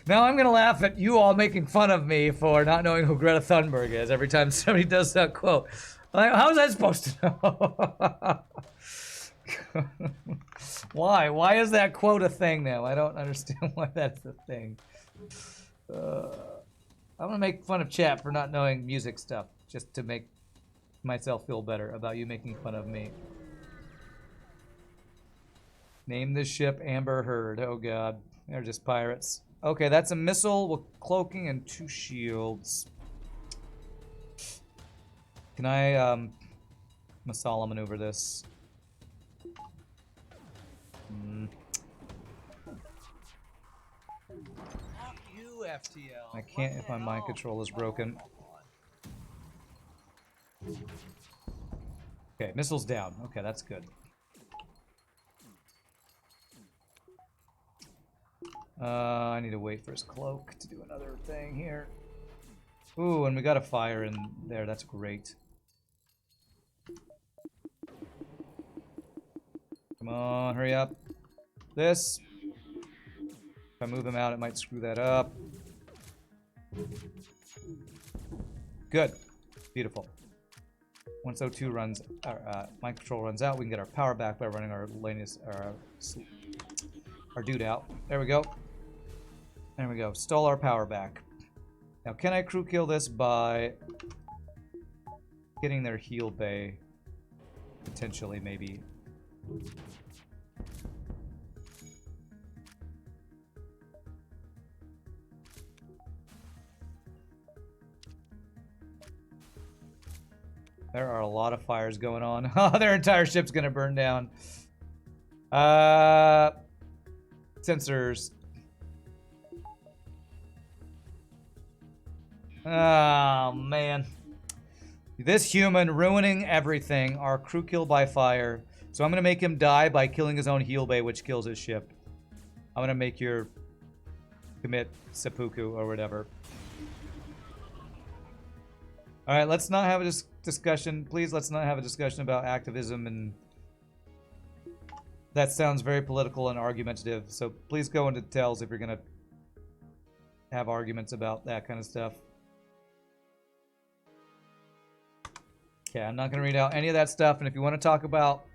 Now I'm gonna laugh at you all making fun of me for not knowing who Greta Thunberg is every time somebody does that quote. Like, how was I supposed to know? Why? Why is that quote a thing now? I don't understand why that's a thing. I'm gonna make fun of chat for not knowing music stuff, just to make myself feel better about you making fun of me. Name this ship Amber Heard. Oh god, they're just pirates. Okay, that's a missile with cloaking and 2 shields. Can I Masala maneuver this. Fuck you, FTL. I can't if my mind control is broken. Okay, missiles down. Okay, that's good. I need to wait for his cloak to do another thing here. Ooh, and we got a fire in there. That's great. Come on, hurry up. This. If I move him out, it might screw that up. Good. Beautiful. Once O2 runs, mind control runs out, we can get our power back by running our dude out. There we go. There we go. Stall our power back. Now, can I crew kill this by getting their heal bay? Potentially, maybe. There are a lot of fires going on. Their entire ship's gonna burn down. Sensors. Oh, man. This human ruining everything. Our crew kill by fire. So I'm going to make him die by killing his own heal bay, which kills his ship. I'm going to make your commit seppuku or whatever. Alright, let's not have a discussion. Please, let's not have a discussion about activism and... That sounds very political and argumentative. So please go into details if you're going to have arguments about that kind of stuff. Okay, I'm not going to read out any of that stuff, and if you want to talk about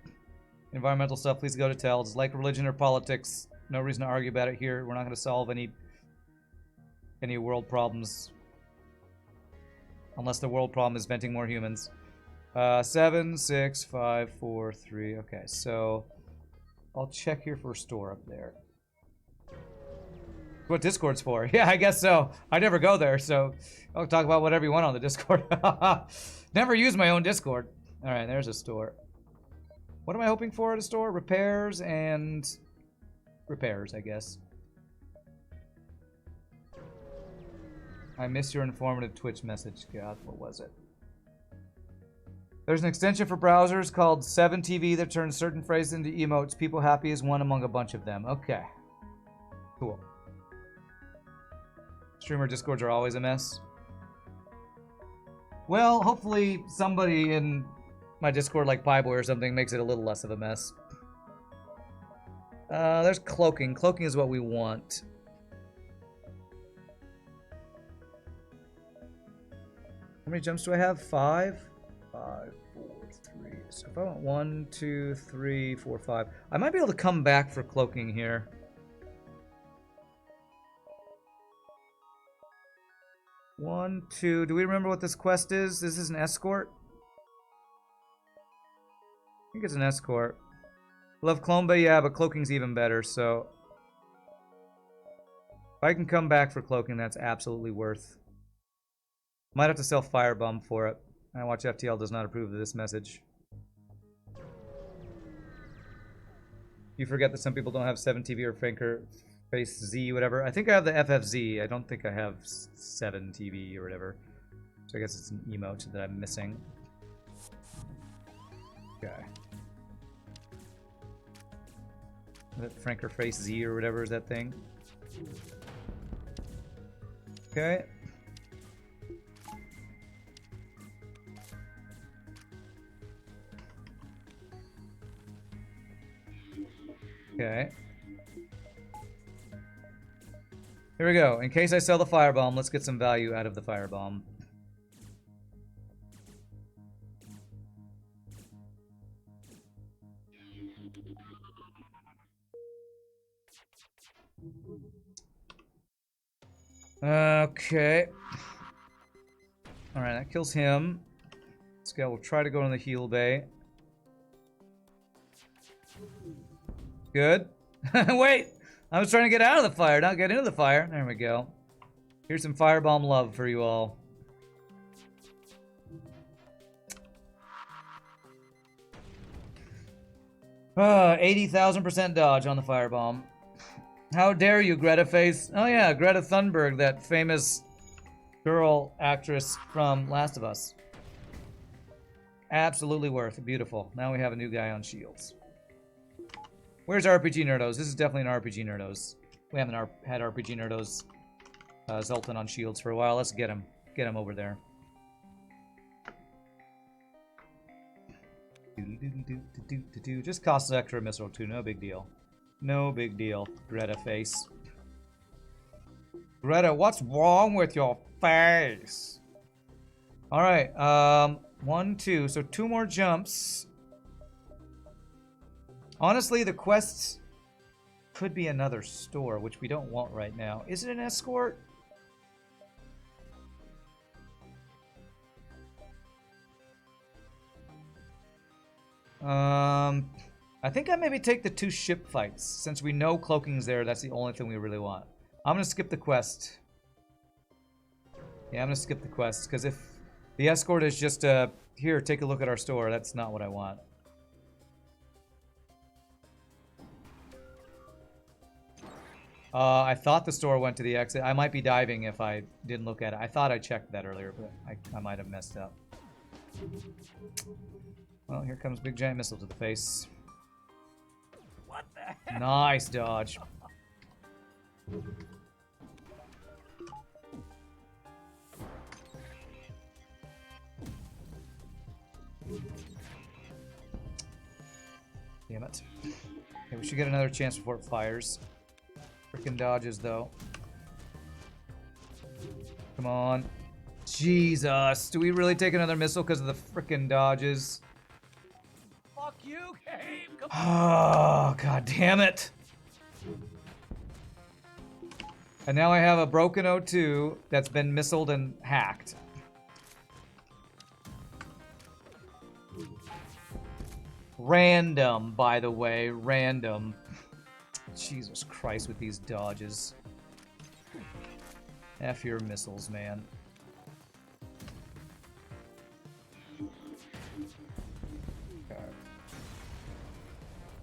environmental stuff, please go to tells. Like religion or politics, no reason to argue about it here. We're not going to solve any world problems. Unless the world problem is venting more humans. 7, 6, 5, 4, 3. Okay, so I'll check here for a store up there. What Discord's for? Yeah, I guess so. I never go there, so I'll talk about whatever you want on the Discord. Never use my own Discord. All right, there's a store. What am I hoping for at a store? Repairs and repairs, I guess. I missed your informative Twitch message. God, what was it? There's an extension for browsers called 7TV that turns certain phrases into emotes. People happy is one among a bunch of them. Okay. Cool. Streamer Discords are always a mess. Well, hopefully somebody in my Discord, like Pieboy or something, makes it a little less of a mess. There's cloaking. Cloaking is what we want. How many jumps do I have? 5? 5, 4, 3. So if I want 1, 2, 3, 4, 5. I might be able to come back for cloaking here. One, two. Do we remember what this quest is? This is an escort? I think it's an escort. Love Clomba, yeah, but cloaking's even better, so... If I can come back for cloaking, that's absolutely worth. Might have to sell Firebomb for it. I watch FTL does not approve of this message. You forget that some people don't have 7TV or Franker Face Z, whatever. I think I have the FFZ. I don't think I have 7TV or whatever. So I guess it's an emote that I'm missing. Okay. That Franker Face Z or whatever is that thing. Okay. Okay. Here we go. In case I sell the Firebomb, let's get some value out of the Firebomb. Okay. Alright, that kills him. This guy will try to go in the heal bay. Good. Wait! I was trying to get out of the fire, not get into the fire. There we go. Here's some Firebomb love for you all. 80,000% dodge on the firebomb. How dare you, Greta Face? Oh yeah, Greta Thunberg, that famous girl actress from Last of Us. Absolutely worth it. Beautiful. Now we have a new guy on shields. Where's RPG Nerdos? This is definitely an RPG Nerdos. We haven't had RPG Nerdos Zoltan on shields for a while. Let's get him. Get him over there. Just costs an extra missile or two. No big deal. No big deal. Greta Face. Greta, what's wrong with your face? Alright, 1, 2. So 2 more jumps. Honestly, the quests could be another store, which we don't want right now. Is it an escort? I think I maybe take the 2 ship fights. Since we know cloaking's there, that's the only thing we really want. I'm gonna skip the quest. Yeah, I'm gonna skip the quest, because if the escort is just, here, take a look at our store, that's not what I want. I thought the store went to the exit. I might be diving if I didn't look at it. I thought I checked that earlier, but I might have messed up. Well, here comes big giant missile to the face. What the heck? Nice dodge. Damn it. Okay, we should get another chance before it fires. Frickin' dodges, though. Come on. Jesus. Do we really take another missile because of the frickin' dodges? Fuck you, game. Come Oh, god damn it. And now I have a broken O2 that's been missiled and hacked. Random, by the way. Random. Jesus Christ with these dodges. F your missiles, man. Okay.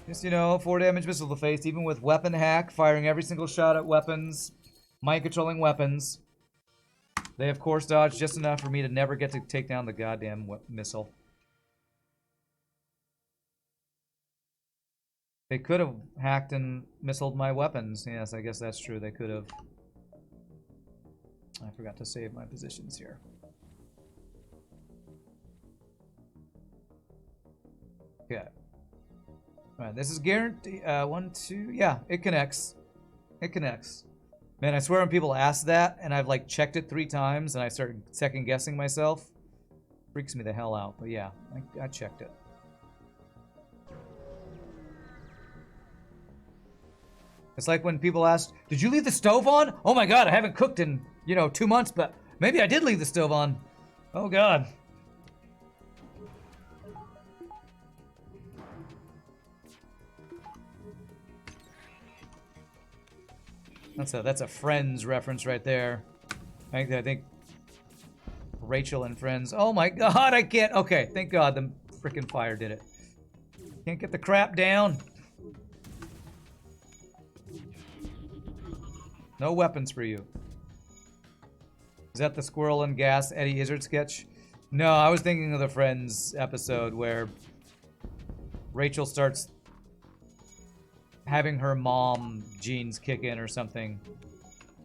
Just, you know, 4 damage missile to the face, even with weapon hack, firing every single shot at weapons, mind controlling weapons. They, of course, dodge just enough for me to never get to take down the goddamn missile. They could have hacked and missiled my weapons. Yes, I guess that's true. They could have. I forgot to save my positions here. Okay. Alright, this is guaranteed. 1, 2. Yeah, it connects. It connects. Man, I swear when people ask that, and I've like checked it 3 times, and I start second guessing myself, freaks me the hell out. But yeah, I checked it. It's like when people ask, did you leave the stove on? Oh my god, I haven't cooked in, 2 months, but maybe I did leave the stove on. Oh god. That's a Friends reference right there. I think Rachel and Friends. Oh my god, I can't. Okay, thank god the frickin' fire did it. Can't get the crap down. No weapons for you. Is that the Squirrel and Gas Eddie Izzard sketch? No, I was thinking of the Friends episode where Rachel starts having her mom genes kick in or something.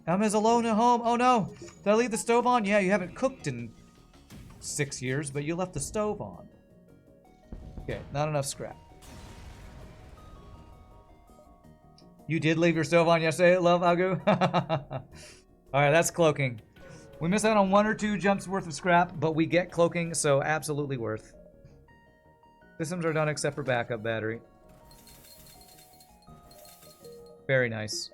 Emma's alone at home. Oh no! Did I leave the stove on? Yeah, you haven't cooked in 6 years, but you left the stove on. Okay, not enough scrap. You did leave your stove on yesterday, love Agu? Alright, that's cloaking. We miss out on 1 or 2 jumps worth of scrap, but we get cloaking, so absolutely worth. Systems are done except for backup battery. Very nice.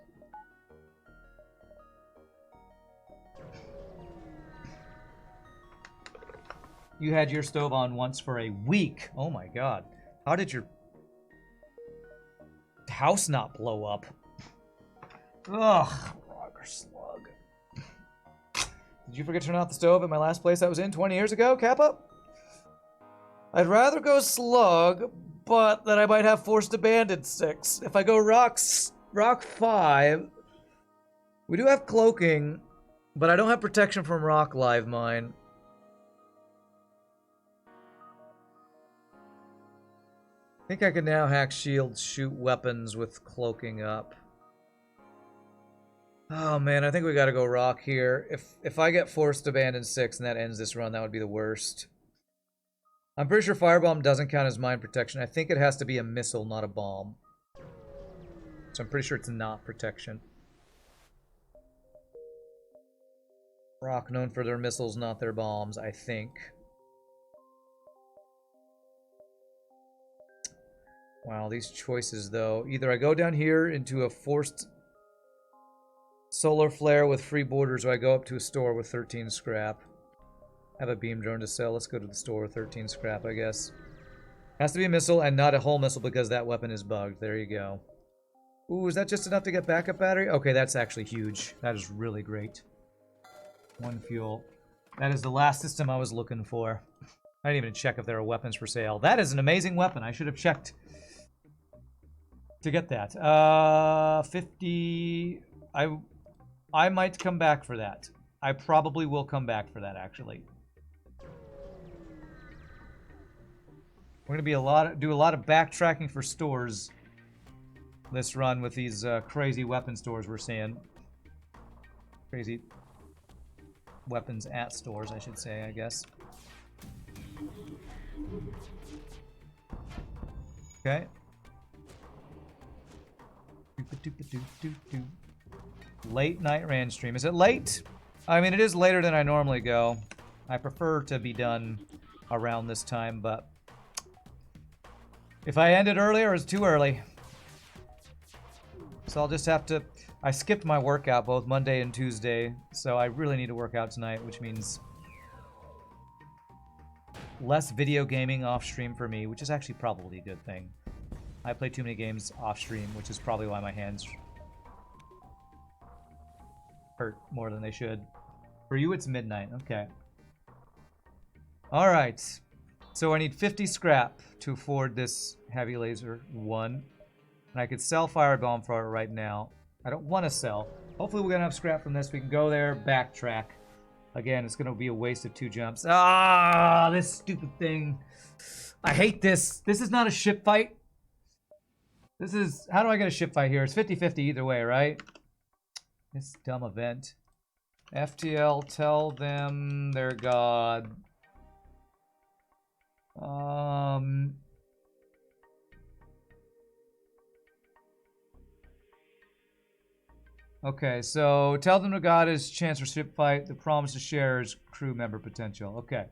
You had your stove on once for a week. Oh my god. How did your house not blow up? Ugh, Roger Slug. Did you forget to turn off the stove at my last place I was in 20 years ago, Kappa? I'd rather go Slug, but then I might have Forced Abandon 6. If I go rock 5, we do have Cloaking, but I don't have protection from Rock Live Mine. I think I can now hack shields, shoot weapons with Cloaking up. Oh man, I think we gotta go rock here. If I get Forced Abandon 6 and that ends this run, that would be the worst. I'm pretty sure Firebomb doesn't count as mine protection. I think it has to be a missile, not a bomb. So I'm pretty sure it's not protection. Rock known for their missiles, not their bombs, I think. Wow, these choices though. Either I go down here into a forced solar flare with free borders, or I go up to a store with 13 scrap. I have a beam drone to sell. Let's go to the store with 13 scrap, I guess. Has to be a missile and not a whole missile because that weapon is bugged. There you go. Ooh, is that just enough to get backup battery? Okay, that's actually huge. That is really great. 1 fuel. That is the last system I was looking for. I didn't even check if there are weapons for sale. That is an amazing weapon. I should have checked to get that. 50... I might come back for that. I probably will come back for that, actually. We're gonna be do a lot of backtracking for stores this run with these crazy weapon stores we're seeing. Crazy weapons at stores, I should say, I guess. Okay. Late night rand stream. Is it late? I mean, it is later than I normally go. I prefer to be done around this time, but if I ended earlier, it's too early. So I'll just have to... I skipped my workout both Monday and Tuesday, so I really need to work out tonight, which means less video gaming off stream for me, which is actually probably a good thing. I play too many games off stream, which is probably why my hands hurt more than they should. For you, it's midnight. Okay. Alright. So I need 50 scrap to afford this heavy laser 1. And I could sell Firebomb for it right now. I don't want to sell. Hopefully we're going to have scrap from this. We can go there, backtrack. Again, it's going to be a waste of 2 jumps. Ah, this stupid thing. I hate this. This is not a ship fight. This is... How do I get a ship fight here? It's 50-50 either way, right? This dumb event. FTL, tell them they're God. Okay, so tell them to God is chance for ship fight. The promise to share is crew member potential. Okay.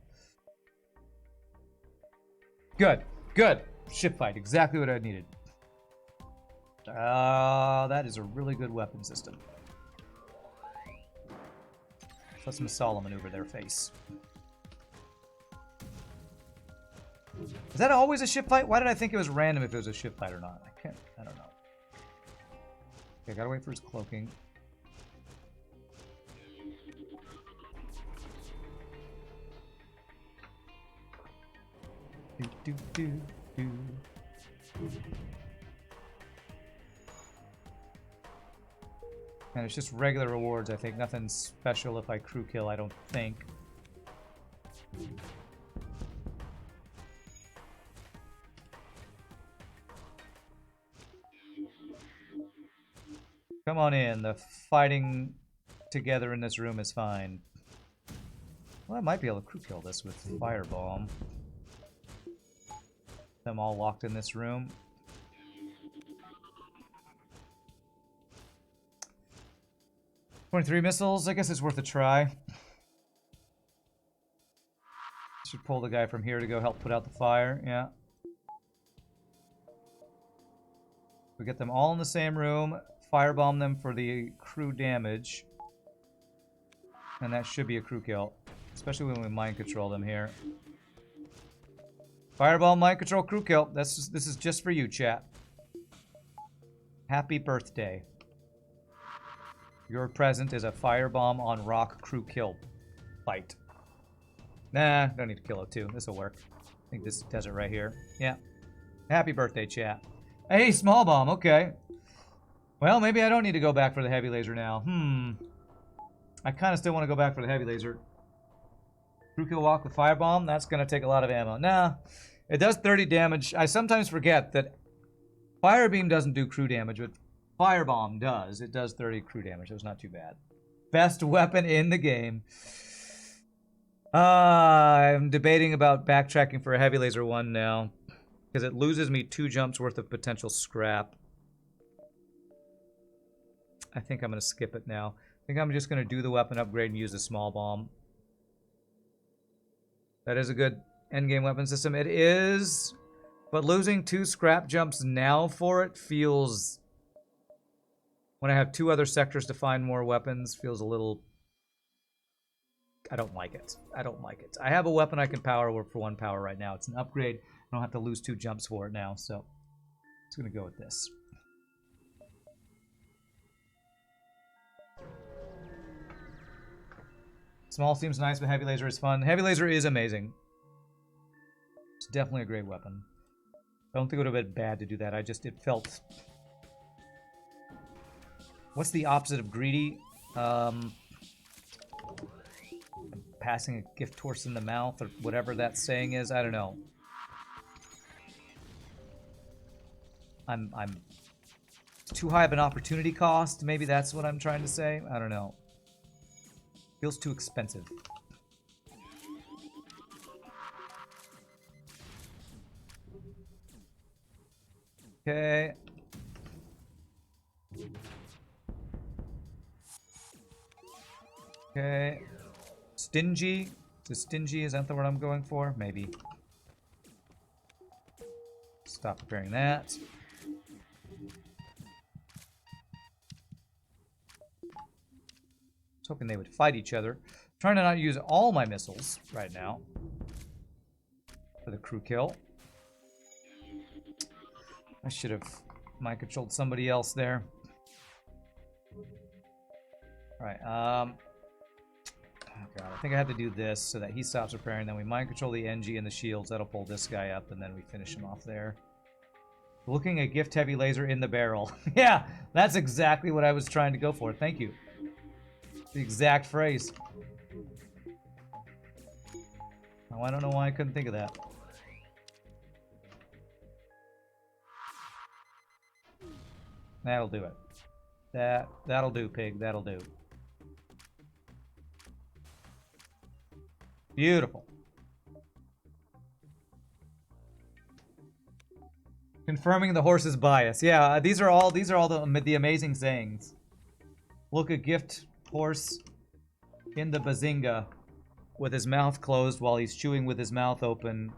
Good. Good. Ship fight. Exactly what I needed. That is a really good weapon system. Let's Masala maneuver their face. Is that always a ship fight? Why did I think it was random if it was a ship fight or not? I don't know. Okay, gotta wait for his cloaking. Do. And it's just regular rewards, I think. Nothing special if I crew kill, I don't think. Come on in. The fighting together in this room is fine. Well, I might be able to crew kill this with Firebomb. Them all locked in this room. .3 missiles. I guess it's worth a try. Should pull the guy from here to go help put out the fire. Yeah. We get them all in the same room. Firebomb them for the crew damage. And that should be a crew kill. Especially when we mind control them here. Fireball, mind control, crew kill. This is just for you, chat. Happy birthday. Your present is a firebomb on rock crew kill fight. Nah, don't need to kill it too. This'll work. I think this does it right here. Yeah. Happy birthday, chat. Hey, small bomb. Okay. Well, maybe I don't need to go back for the heavy laser now. I kind of still want to go back for the heavy laser. Crew kill walk with firebomb. That's going to take a lot of ammo. Nah, it does 30 damage. I sometimes forget that fire beam doesn't do crew damage, but firebomb does. It does 30 crew damage. So it's not too bad. Best weapon in the game. I'm debating about backtracking for a heavy laser 1 now. Because it loses me 2 jumps worth of potential scrap. I think I'm going to skip it now. I think I'm just going to do the weapon upgrade and use the small bomb. That is a good endgame weapon system. It is. But losing 2 scrap jumps now for it feels... When I have 2 other sectors to find more weapons, feels a little... I don't like it. I don't like it. I have a weapon I can power for 1 power right now. It's an upgrade. I don't have to lose 2 jumps for it now, so... It's going to go with this. Small seems nice, but heavy laser is fun. Heavy laser is amazing. It's definitely a great weapon. I don't think it would have been bad to do that. It felt... What's the opposite of greedy? Passing a gift horse in the mouth, or whatever that saying is. I don't know. I'm too high of an opportunity cost. Maybe that's what I'm trying to say. I don't know. Feels too expensive. Okay. Okay. Stingy. Is stingy, is that the word I'm going for? Maybe. Stop preparing that. I was hoping they would fight each other. I'm trying to not use all my missiles right now for the crew kill. I should have mind controlled somebody else there. Alright, oh god, I think I have to do this so that he stops repairing, then we mind control the NG and the shields. That'll pull this guy up, and then we finish him off there. Looking a gift heavy laser in the barrel. Yeah, that's exactly what I was trying to go for. Thank you. The exact phrase. Oh, I don't know why I couldn't think of that. That'll do it. That'll do, pig. That'll do. Beautiful. Confirming the horse's bias. Yeah, these are all the amazing sayings. Look a gift horse in the bazinga with his mouth closed while he's chewing with his mouth open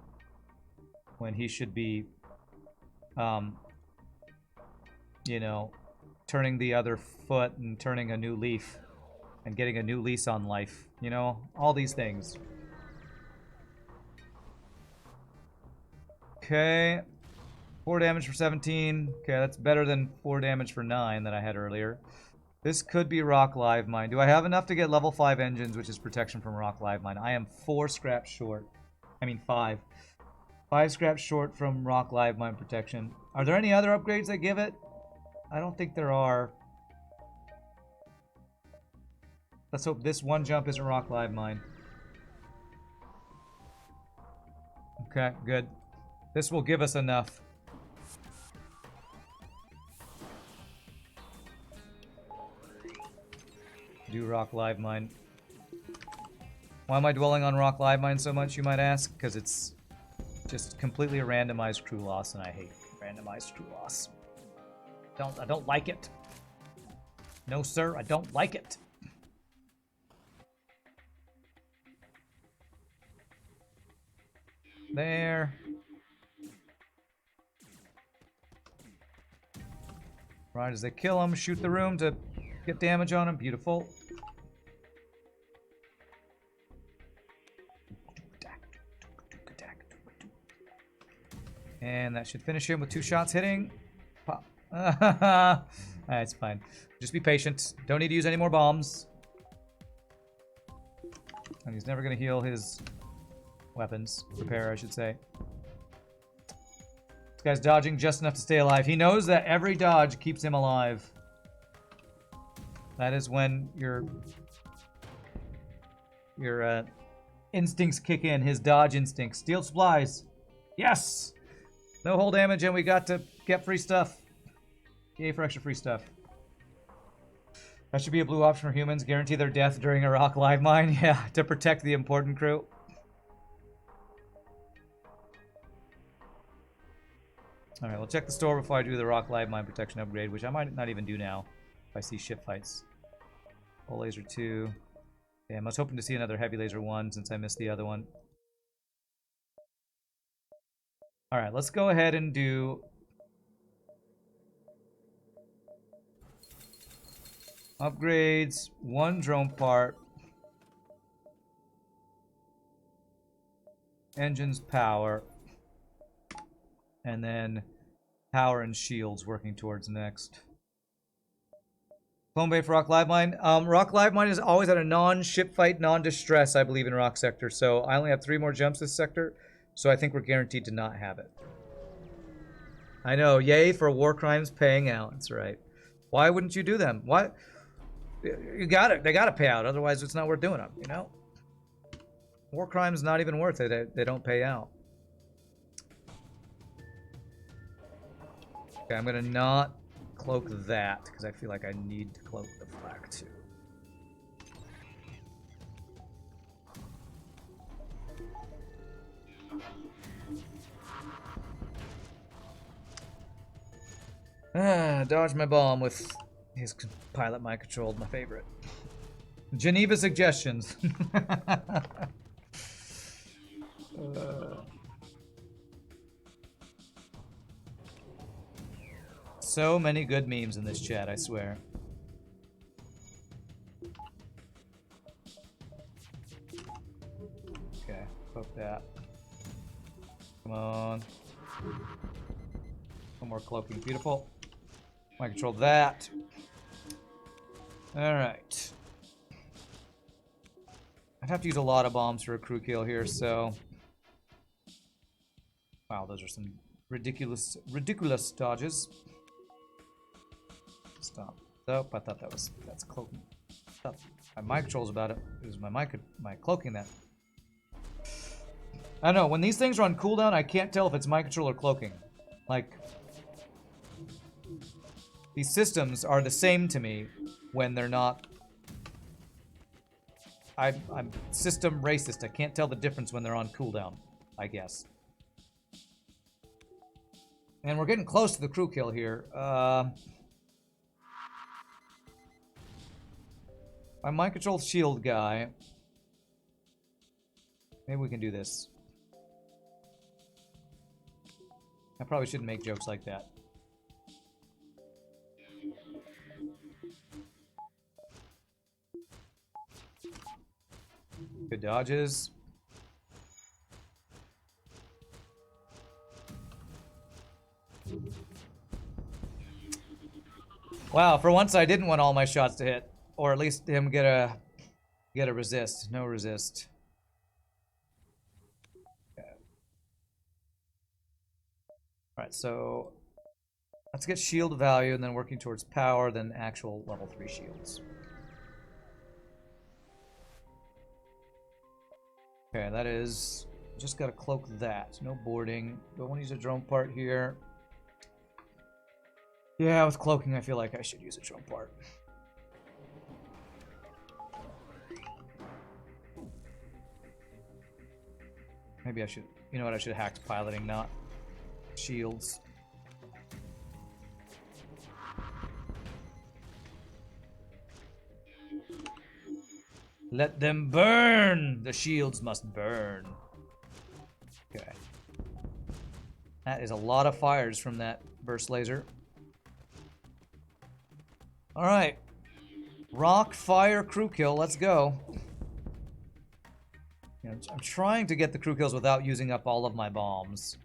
when he should be you know, turning the other foot and turning a new leaf and getting a new lease on life. You know, all these things. Okay. 4 damage for 17. Okay, that's better than 4 damage for 9 that I had earlier. This could be Rock Live Mine. Do I have enough to get level 5 engines, which is protection from Rock Live Mine? I am 4 scraps short. I mean 5. 5 scraps short from Rock Live Mine protection. Are there any other upgrades that give it? I don't think there are. Let's hope this one jump isn't Rock Live Mine. Okay, good. This will give us enough. Do Rock Live Mine. Why am I dwelling on Rock Live Mine so much, you might ask? Because it's just completely a randomized crew loss, and I hate randomized crew loss. I don't like it. No, sir, I don't like it. There. Right as they kill him, shoot the room to get damage on him. Beautiful. And that should finish him with 2 shots hitting. Pop. It's fine. Just be patient. Don't need to use any more bombs. And he's never going to heal his weapons. Repair, I should say. This guy's dodging just enough to stay alive. He knows that every dodge keeps him alive. That is when your instincts kick in. His dodge instincts. Steel supplies. Yes! No hull damage, and we got to get free stuff. Yay for extra free stuff. That should be a blue option for humans. Guarantee their death during a rock live mine. Yeah, to protect the important crew. Alright, we'll check the store before I do the rock live mine protection upgrade, which I might not even do now if I see ship fights. Hull laser 2. Damn, I was hoping to see another heavy laser 1 since I missed the other one. Alright, let's go ahead and do upgrades, 1 drone part, engines power, and then power and shields working towards next. Clone Bay for Rock Live Mine. Rock Live Mine is always at a non-ship fight, non-distress, I believe, in Rock Sector. So I only have 3 more jumps this sector, so I think we're guaranteed to not have it. I know, yay for war crimes paying out. That's right. Why wouldn't you do them? Why? You got it. They got to pay out. Otherwise, it's not worth doing them. You know, war crimes not even worth it. They don't pay out. Okay, I'm gonna not cloak that because I feel like I need to cloak the flak too. Dodge my bomb with his pilot mind controlled, my favorite. Geneva suggestions. So many good memes in this chat, I swear. Okay, cloak that. Come on. One more cloaking, beautiful. I control that. Alright. I'd have to use a lot of bombs for a crew kill here, so... Wow, those are some ridiculous dodges. Stop. Nope, I thought that's cloaking. My mind controls about it. It was my cloaking that. I don't know, when these things are on cooldown, I can't tell if it's mind control or cloaking. Like, these systems are the same to me when they're not. I'm system racist. I can't tell the difference when they're on cooldown, I guess. And we're getting close to the crew kill here. My mind control shield guy. Maybe we can do this. I probably shouldn't make jokes like that. Good dodges. Wow, for once I didn't want all my shots to hit. Or at least him get a resist. No resist. Okay. Alright, so let's get shield value and then working towards power, then actual level 3 shields. Okay, that is... Just gotta cloak that. No boarding. Don't want to use a drone part here. Yeah, with cloaking I feel like I should use a drone part. Maybe I should... You know what, I should have hacked piloting, not shields. Let them burn! The shields must burn. Okay. That is a lot of fires from that burst laser. Alright. Rock, fire, crew kill. Let's go. I'm trying to get the crew kills without using up all of my bombs.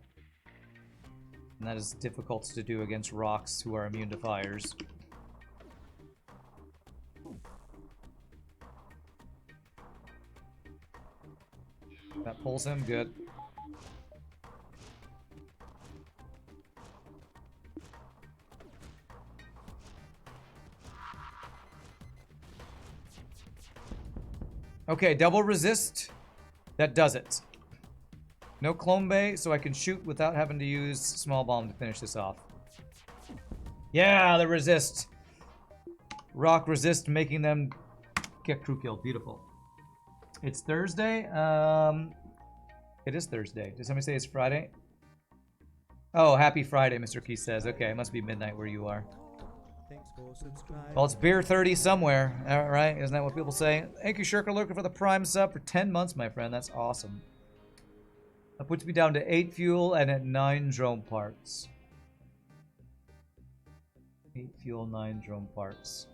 And that is difficult to do against rocks who are immune to fires. That pulls him, good. Okay, double resist. That does it. No clone bay, so I can shoot without having to use small bomb to finish this off. Yeah, the resist. Rock resist, making them get crew killed. Beautiful. It's Thursday. It is Thursday. Did somebody say it's Friday? Oh, happy Friday, Mr. Keith says. Okay, it must be midnight where you are. Well, it's beer 30 somewhere, all right? Isn't that what people say? Thank you, Shirker, looking for the prime sub for 10 months, my friend. That's awesome. That puts me down to 8 fuel and at 9 drone parts. 8 fuel, 9 drone parts.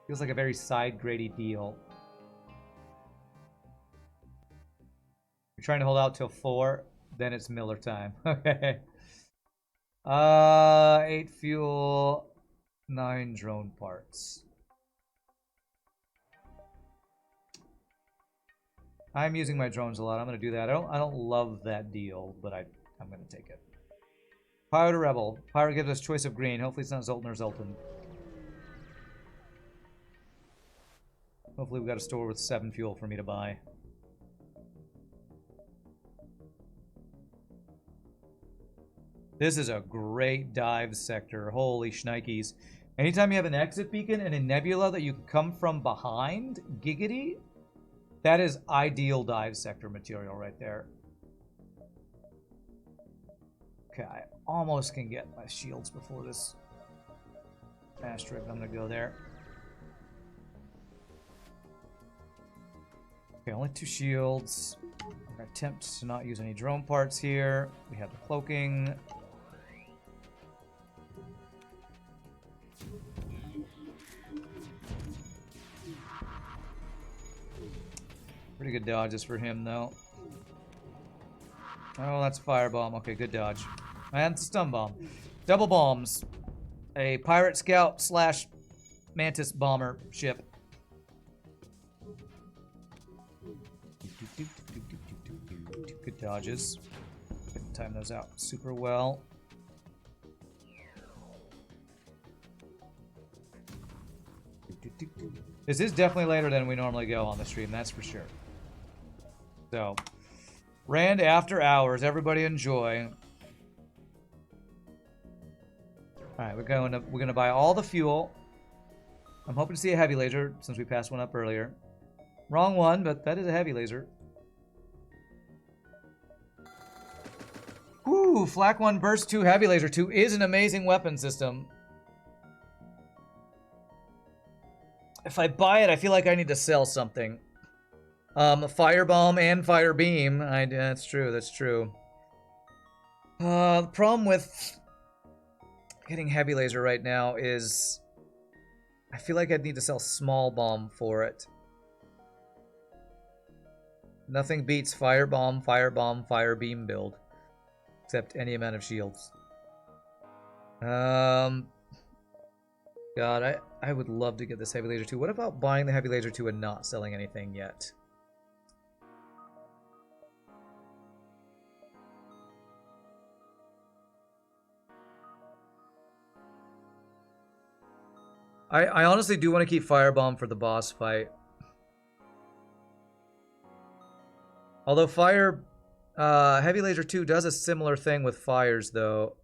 Feels like a very side-grady deal. You're trying to hold out till 4, then it's Miller time. Okay. 8 fuel, 9 drone parts. I'm using my drones a lot. I'm gonna do that. I don't love that deal, but I'm gonna take it. Pirate or Rebel. Pirate gives us choice of green. Hopefully it's not Zoltan or Zoltan. Hopefully we've got a store with 7 fuel for me to buy. This is a great dive sector. Holy shnikes. Anytime you have an exit beacon and a nebula that you can come from behind, giggity, that is ideal dive sector material right there. Okay, I almost can get my shields before this asteroid. I'm going to go there. Okay, only 2 shields. I'm going to attempt to not use any drone parts here. We have the cloaking. Pretty good dodges for him, though. Oh, that's firebomb. Okay, good dodge. And stun bomb. Double bombs. A pirate scout slash mantis bomber ship. Good dodges. Couldn't time those out super well. This is definitely later than we normally go on the stream, that's for sure. So, Rand after hours. Everybody enjoy. All right, we're gonna buy all the fuel. I'm hoping to see a heavy laser since we passed one up earlier. Wrong one, but that is a heavy laser. Ooh, Flak 1 Burst 2 Heavy Laser 2 is an amazing weapon system. If I buy it, I feel like I need to sell something. Firebomb and Fire Beam. That's true, that's true. The problem with getting Heavy Laser right now is I feel like I'd need to sell Small Bomb for it. Nothing beats Firebomb, Firebomb, Fire Beam build. Except any amount of shields. God, I would love to get this Heavy Laser 2. What about buying the Heavy Laser 2 and not selling anything yet? I honestly do want to keep Firebomb for the boss fight. Although Heavy Laser 2 does a similar thing with fires, though.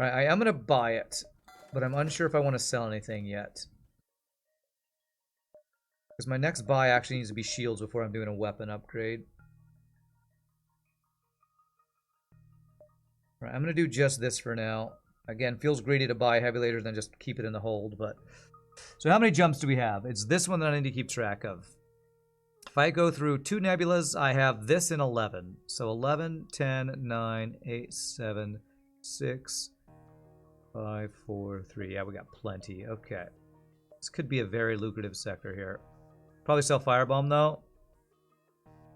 Alright, I am going to buy it, but I'm unsure if I want to sell anything yet. Because my next buy actually needs to be shields before I'm doing a weapon upgrade. Alright, I'm going to do just this for now. Again, feels greedy to buy Heavy Laser than just keep it in the hold, but... So how many jumps do we have? It's this one that I need to keep track of. If I go through 2 nebulas, I have this in 11. So 11, 10, 9, 8, 7, 6, 5, 4, 3. Yeah, we got plenty. Okay. This could be a very lucrative sector here. Probably sell Firebomb, though.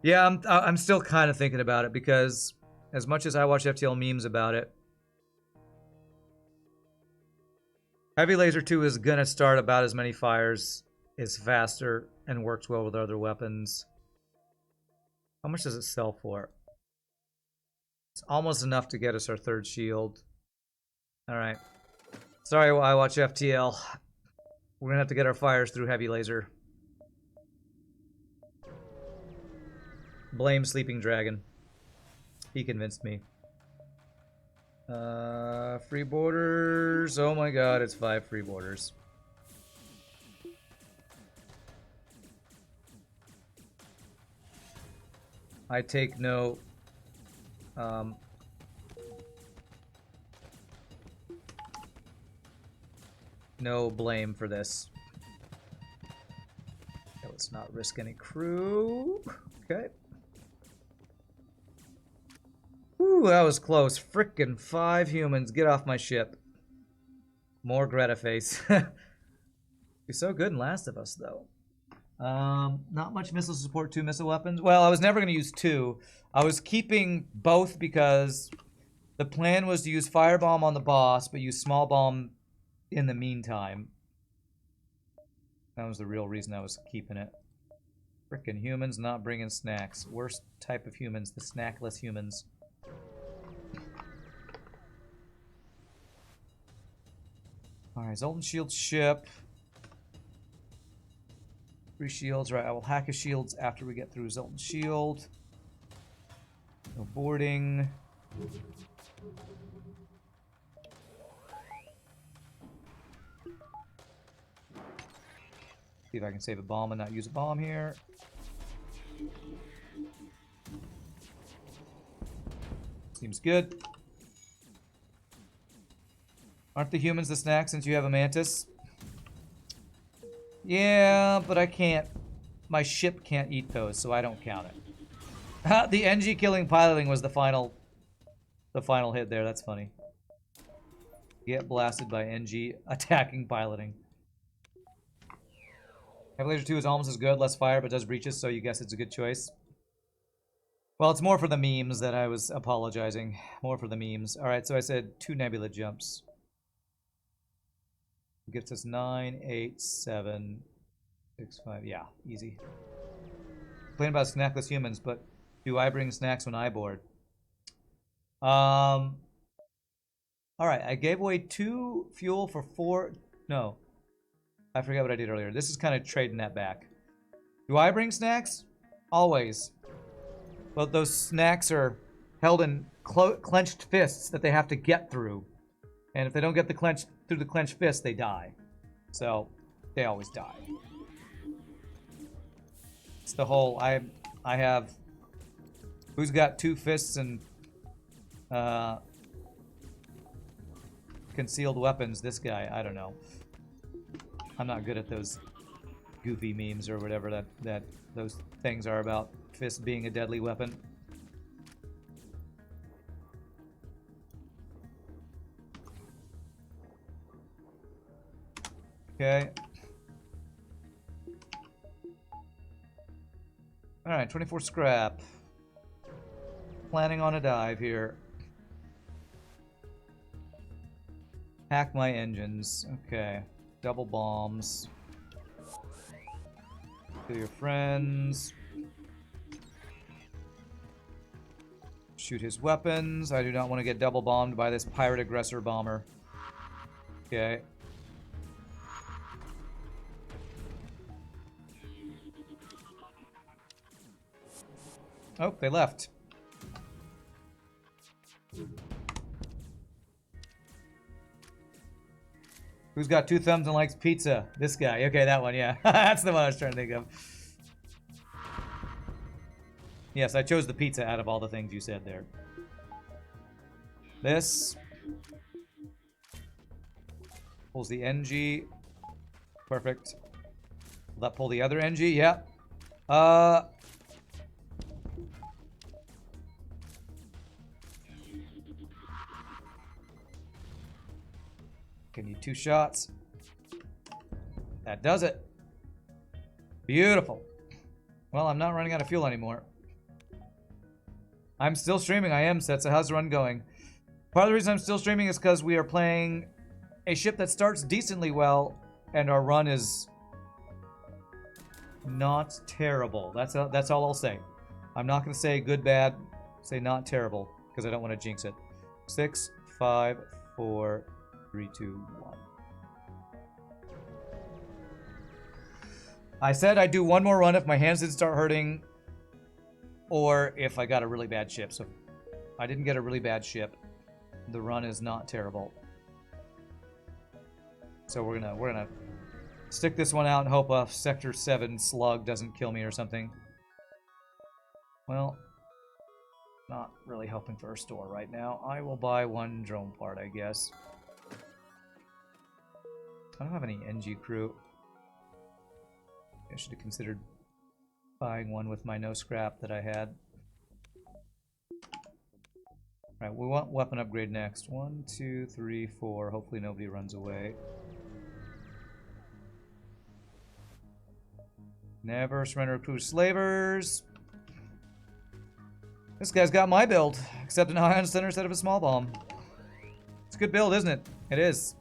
Yeah, I'm still kind of thinking about it because as much as I watch FTL memes about it, Heavy Laser 2 is going to start about as many fires, is faster, and works well with other weapons. How much does it sell for? It's almost enough to get us our 3rd shield. Alright. Sorry, I watch FTL. We're gonna have to get our fires through heavy laser. Blame Sleeping Dragon. He convinced me. Free borders. Oh my god, it's 5 free borders. I take no no blame for this. Okay, let's not risk any crew. Okay. Ooh, that was close. Frickin' 5 humans. Get off my ship. More Greta face. You're so good in Last of Us, though. Not much missile support, 2 missile weapons. Well, I was never going to use 2. I was keeping both because the plan was to use Firebomb on the boss, but use Small Bomb in the meantime. That was the real reason I was keeping it. Frickin' humans not bringing snacks. Worst type of humans, the snackless humans. Alright, Zoltan Shield ship. 3 shields, right? I will hack his shields after we get through Zoltan Shield. No boarding. See if I can save a bomb and not use a bomb here. Seems good. Aren't the humans the snack since you have a mantis? Yeah, but I can't. My ship can't eat those, so I don't count it. The NG killing piloting was the final hit there. That's funny. Get blasted by NG attacking piloting. Heavy Laser 2 is almost as good, less fire, but does breaches, so you guess it's a good choice. Well, it's more for the memes that I was apologizing. More for the memes. Alright, so I said 2 nebula jumps. Gets us 9, 8, 7, 6, 5. Yeah, easy. Complain about snackless humans, but do I bring snacks when I board? Alright, I gave away 2 fuel for 4. No. I forgot what I did earlier. This is kind of trading that back. Do I bring snacks? Always. But those snacks are held in clenched fists that they have to get through. And if they don't get through the clenched fist, they die. So, they always die. It's the whole, I have... Who's got 2 fists and... concealed weapons? This guy, I don't know. I'm not good at those goofy memes or whatever that those things are about fist being a deadly weapon. Okay. Alright, 24 scrap. Planning on a dive here. Hack my engines. Okay. Double bombs. Kill your friends. Shoot his weapons. I do not want to get double bombed by this pirate aggressor bomber. Okay. Oh, they left. Who's got 2 thumbs and likes pizza? This guy. Okay, that one, yeah. That's the one I was trying to think of. Yes, I chose the pizza out of all the things you said there. This. Pulls the NG. Perfect. Will that pull the other NG? Yeah. Can need 2 shots. That does it. Beautiful. Well, I'm not running out of fuel anymore. I'm still streaming. I am, Setsa. How's the run going? Part of the reason I'm still streaming is because we are playing a ship that starts decently well, and our run is not terrible. That's all I'll say. I'm not going to say good, bad. Say not terrible, because I don't want to jinx it. 6, 5, 4, 3, 2, 1. I said I'd do one more run if my hands didn't start hurting, or if I got a really bad ship. So if I didn't get a really bad ship, the run is not terrible. So we're gonna stick this one out and hope a Sector 7 slug doesn't kill me or something. Well, not really hoping for a store right now. I will buy one drone part, I guess. I don't have any NG crew. I should have considered buying one with my no scrap that I had. Alright, we want weapon upgrade next. 1, 2, 3, 4. Hopefully nobody runs away. Never surrender crew slavers. This guy's got my build, except an ion center instead of a small bomb. It's a good build, isn't it? It is.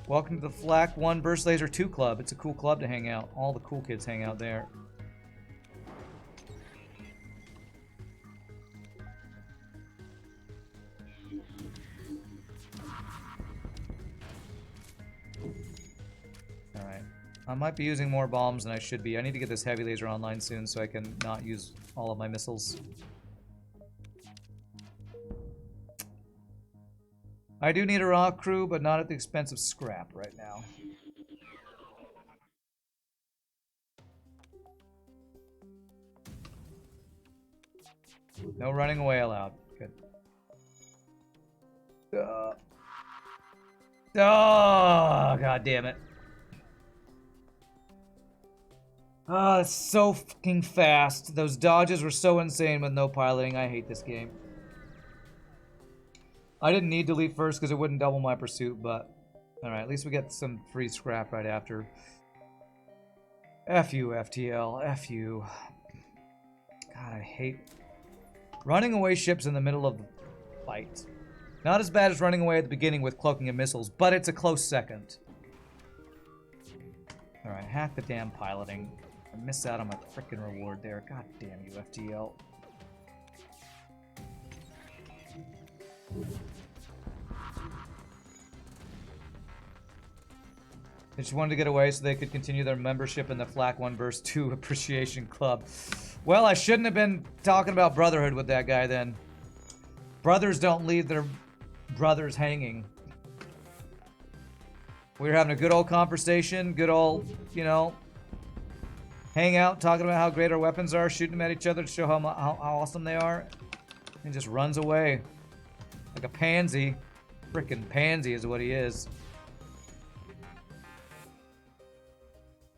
Welcome to the Flak 1 Burst Laser 2 Club. It's a cool club to hang out. All the cool kids hang out there. Alright. I might be using more bombs than I should be. I need to get this heavy laser online soon so I can not use all of my missiles. I do need a rock crew, but not at the expense of scrap right now. No running away allowed. Good. Oh, god damn it. Oh, it's so fucking fast. Those dodges were so insane with no piloting. I hate this game. I didn't need to leave first because it wouldn't double my pursuit, but... Alright, at least we get some free scrap right after. F you, FTL. F you. God, I hate... running away ships in the middle of the fight. Not as bad as running away at the beginning with cloaking and missiles, but it's a close second. Alright, hack the damn piloting. I missed out on my frickin' reward there. God damn you, FTL. They just wanted to get away so they could continue their membership in the Flak 1 Burst 2 Appreciation Club. Well, I shouldn't have been talking about brotherhood with that guy then. Brothers don't leave their brothers hanging. We were having a good old conversation, good old, you know, hang out, talking about how great our weapons are, shooting them at each other to show how awesome they are. And just runs away. Like a pansy. Frickin' pansy is what he is.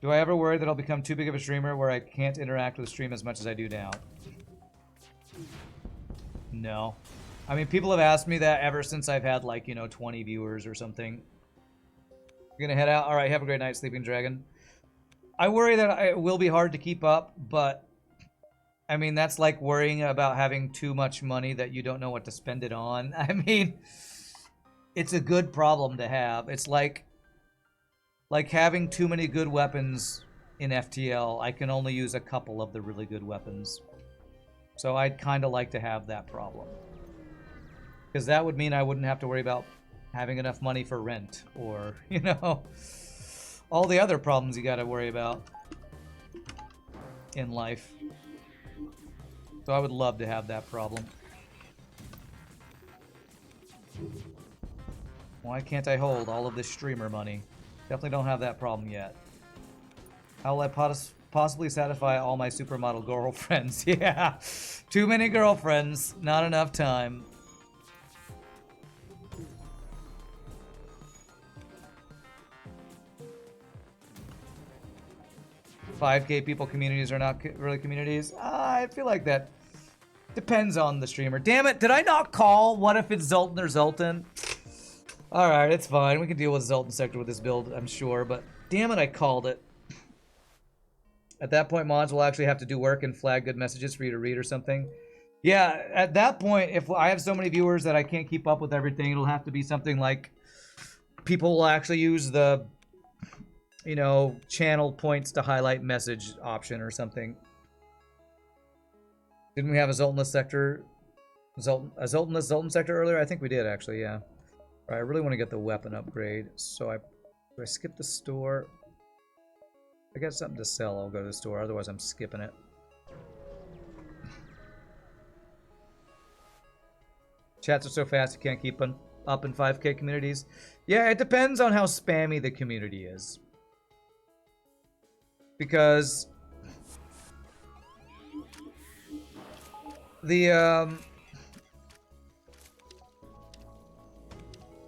Do I ever worry that I'll become too big of a streamer where I can't interact with the stream as much as I do now? No. I mean, people have asked me that ever since I've had, like, you know, 20 viewers or something. You're gonna head out? Alright, have a great night, Sleeping Dragon. I worry that it will be hard to keep up, but... I mean, that's like worrying about having too much money that you don't know what to spend it on. I mean, it's a good problem to have. It's like having too many good weapons in FTL. I can only use a couple of the really good weapons. So I'd kind of like to have that problem. Because that would mean I wouldn't have to worry about having enough money for rent. Or, you know, all the other problems you gotta worry about in life. So I would love to have that problem. Why can't I hold all of this streamer money? Definitely don't have that problem yet. How will I possibly satisfy all my supermodel girlfriends? Yeah, too many girlfriends, not enough time. $5K people communities are not really communities. I feel like that depends on the streamer. Damn it, did I not call? What if it's Zoltan or Zoltan? Alright, it's fine. We can deal with Zoltan Sector with this build, I'm sure. But damn it, I called it. At that point, mods will actually have to do work and flag good messages for you to read or something. Yeah, at that point, if I have so many viewers that I can't keep up with everything, it'll have to be something like people will actually use the, you know, channel points to highlight message option or something. Didn't we have a Zoltanless sector? A Zoltanless Zoltan sector earlier? I think we did, actually, yeah. I really want to get the weapon upgrade, so do I skip the store? If I got something to sell, I'll go to the store, otherwise I'm skipping it. Chats are so fast you can't keep them up in 5K communities. Yeah, it depends on how spammy the community is. Because the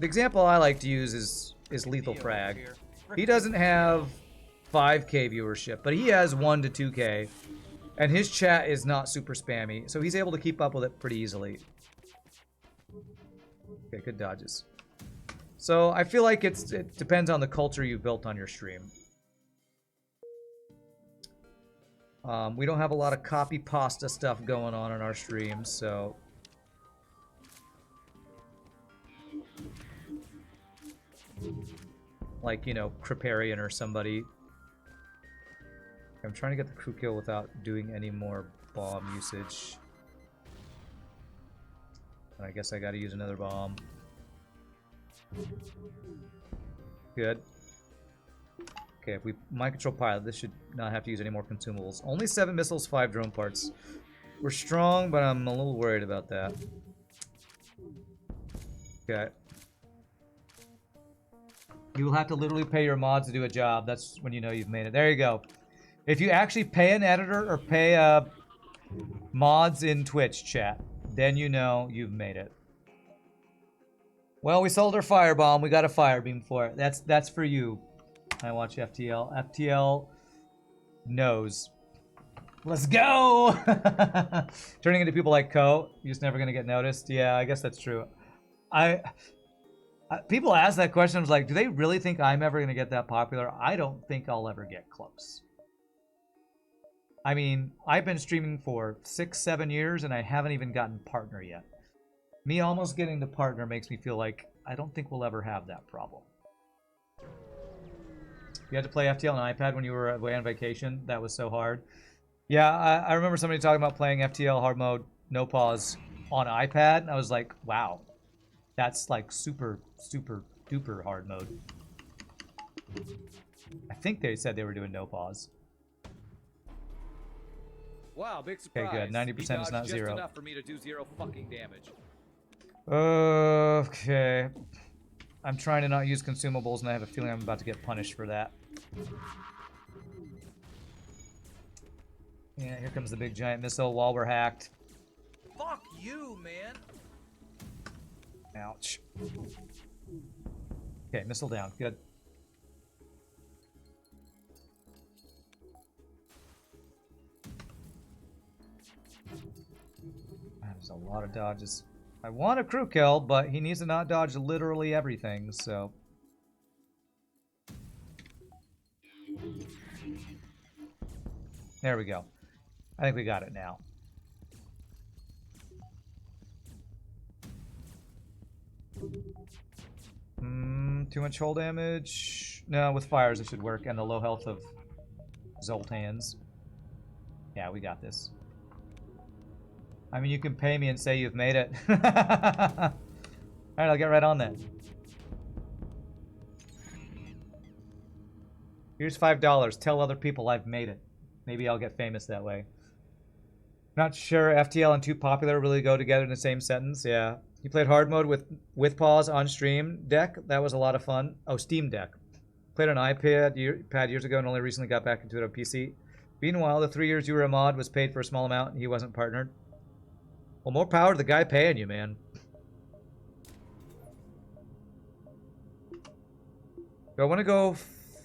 example I like to use is Lethal Frag. He doesn't have 5K viewership, but he has 1 to 2K, and his chat is not super spammy, so he's able to keep up with it pretty easily. Okay, good dodges. So I feel like it depends on the culture you've built on your stream. We don't have a lot of copy pasta stuff going on in our streams, so... Like, you know, Kriparian or somebody. I'm trying to get the crew kill without doing any more bomb usage. I guess I gotta use another bomb. Good. Okay, if we mind control pilot, this should not have to use any more consumables. Only 7 missiles, 5 drone parts. We're strong, but I'm a little worried about that. Okay. You will have to literally pay your mods to do a job. That's when you know you've made it. There you go. If you actually pay an editor or pay mods in Twitch chat, then you know you've made it. Well, we sold our firebomb. We got a fire beam for it. That's for you. I watch FTL. FTL knows. Let's go! Turning into people like Ko, you're just never gonna get noticed. Yeah, I guess that's true. People ask that question. I was like, do they really think I'm ever gonna get that popular? I don't think I'll ever get close. I mean, I've been streaming for 6-7 years and I haven't even gotten partner yet. Me almost getting the partner makes me feel like I don't think we'll ever have that problem. You had to play FTL on iPad when you were away on vacation? That was so hard. Yeah, I remember somebody talking about playing FTL hard mode, no pause, on iPad, and I was like, wow. That's like super, super duper hard mode. I think they said they were doing no pause. Wow, big surprise. Okay, good. 90% is not just 0. enough for me to do 0 fucking damage. Okay. I'm trying to not use consumables, and I have a feeling I'm about to get punished for that. Yeah, here comes the big giant missile while we're hacked. Fuck you, man. Ouch. Okay, missile down. Good. There's a lot of dodges. I want a crew kill, but he needs to not dodge literally everything, so... There we go. I think we got it now. Too much hull damage? No, with fires it should work, and the low health of Zoltans. Yeah, we got this. I mean, you can pay me and say you've made it. Alright, I'll get right on that. Here's $5. Tell other people I've made it. Maybe I'll get famous that way. Not sure FTL and Too Popular really go together in the same sentence. Yeah. You played hard mode with pause on stream deck. That was a lot of fun. Oh, Steam Deck. Played on iPad years ago and only recently got back into it on PC. Meanwhile, the 3 years you were a mod was paid for a small amount and he wasn't partnered. Well, more power to the guy paying you, man. Do I want to go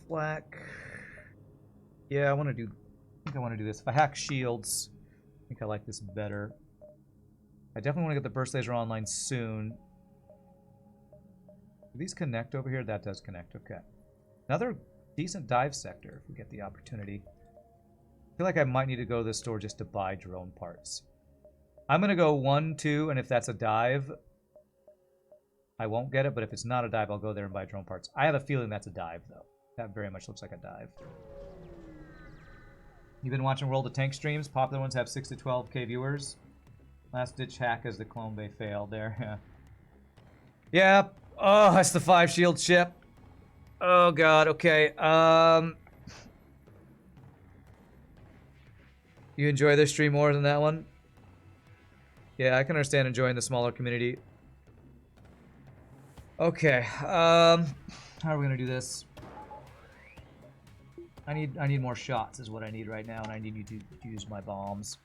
flak? Yeah, I think I want to do this. If I hack shields, I think I like this better. I definitely want to get the burst laser online soon. Do these connect over here? That does connect. Okay. Another decent dive sector if we get the opportunity. I feel like I might need to go to the store just to buy drone parts. I'm going to go 1, 2, and if that's a dive, I won't get it, but if it's not a dive, I'll go there and buy drone parts. I have a feeling that's a dive, though. That very much looks like a dive. You've been watching World of Tank streams? Popular ones have 6 to 12k viewers. Last ditch hack as the Clone Bay failed there. Yeah, Oh, that's the 5 shield ship. Oh god, okay. You enjoy this stream more than that one? Yeah, I can understand enjoying the smaller community. Okay, how are we gonna do this? I need more shots is what I need right now, and I need you to use my bombs.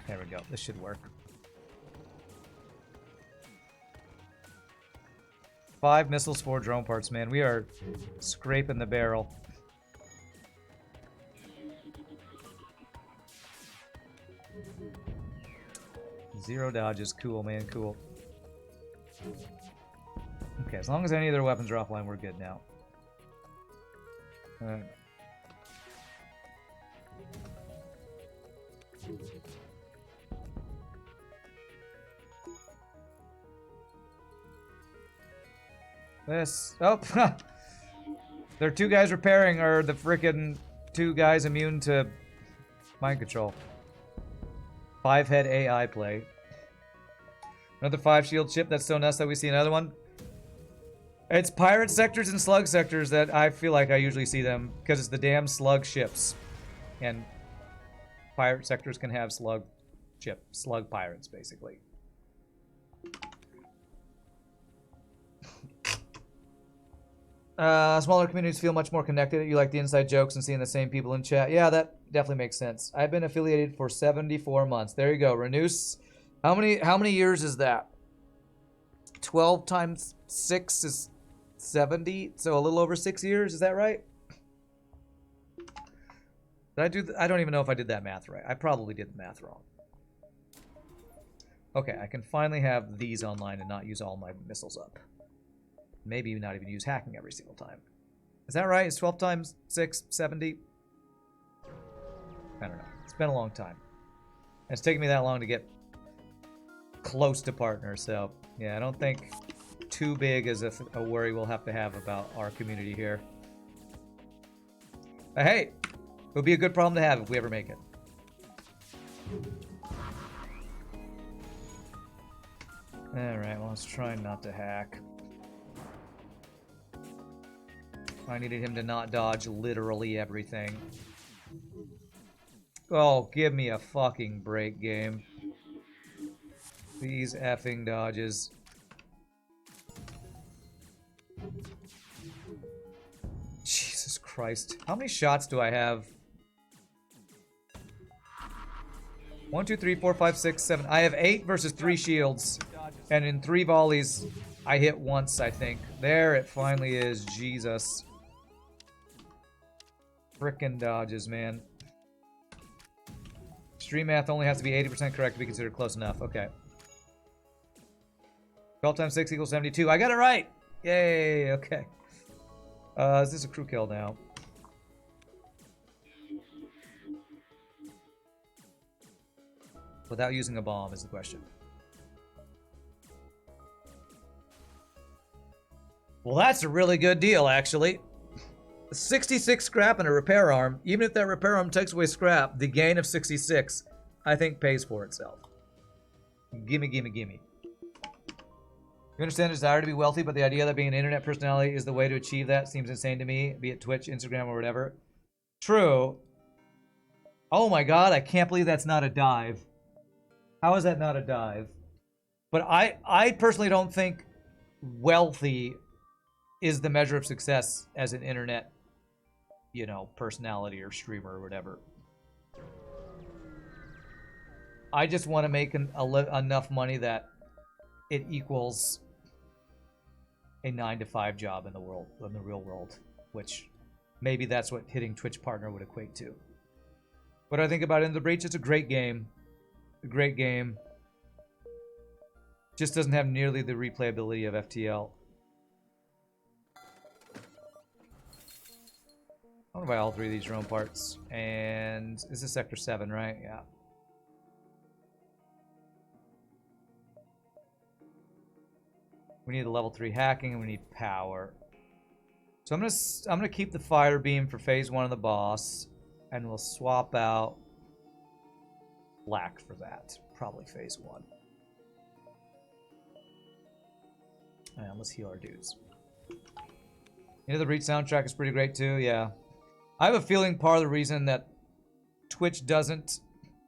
There we go. This should work. 5 missiles, 4 drone parts, man. We are scraping the barrel. Zero dodges. Cool, man. Cool. Okay, as long as any of their weapons are offline, we're good now. Alright. This. Oh! There are 2 guys repairing, or the frickin' 2 guys immune to mind control. 5-head AI play. Another 5 shield ship. That's so nuts that we see another one. It's pirate sectors and slug sectors that I feel like I usually see them, because it's the damn slug ships. And pirate sectors can have slug pirates, basically. Smaller communities feel much more connected. You like the inside jokes and seeing the same people in chat. Yeah, that definitely makes sense. I've been affiliated for 74 months. There you go. Renus. How many years is that? 12 times 6 is 70, so a little over 6 years. Is that right? Did I do? I don't even know if I did that math right. I probably did the math wrong. Okay, I can finally have these online and not use all my missiles up. Maybe not even use hacking every single time. Is that right? Is 12 times 6 70? I don't know. It's been a long time. And it's taken me that long to get close to partner, so yeah, I don't think too big is a worry we'll have to have about our community here. But hey, it would be a good problem to have if we ever make it. Alright, well, let's try not to hack. I needed him to not dodge literally everything. Oh, give me a fucking break, game. These effing dodges. Jesus Christ. How many shots do I have? 1, 2, 3, 4, 5, 6, 7. I have 8 versus 3 shields. And in 3 volleys, I hit once, I think. There it finally is. Jesus. Frickin' dodges, man. Stream math only has to be 80% correct to be considered close enough. Okay. 12 times 6 equals 72. I got it right! Yay! Okay. Is this a crew kill now? Without using a bomb is the question. Well, that's a really good deal, actually. 66 scrap and a repair arm. Even if that repair arm takes away scrap, the gain of 66, I think, pays for itself. Gimme, gimme, gimme. You understand the desire to be wealthy, but the idea that being an internet personality is the way to achieve that seems insane to me, be it Twitch, Instagram, or whatever. True. Oh my god, I can't believe that's not a dive. How is that not a dive? But I personally don't think wealthy is the measure of success as an internet, you know, personality or streamer or whatever. I just want to make enough money that it equals a 9-to-5 job in the world, in the real world, which maybe that's what hitting Twitch partner would equate to. What do I think about In the Breach? It's a great game. A great game. Just doesn't have nearly the replayability of FTL. I want to buy all 3 of these drone parts. And this is Sector 7, right? Yeah. We need a level 3 hacking and we need power. So I'm gonna keep the fire beam for phase 1 of the boss, and we'll swap out lack for that. Probably phase 1. And let's heal our dudes. The Breach soundtrack is pretty great too, yeah. I have a feeling part of the reason that Twitch doesn't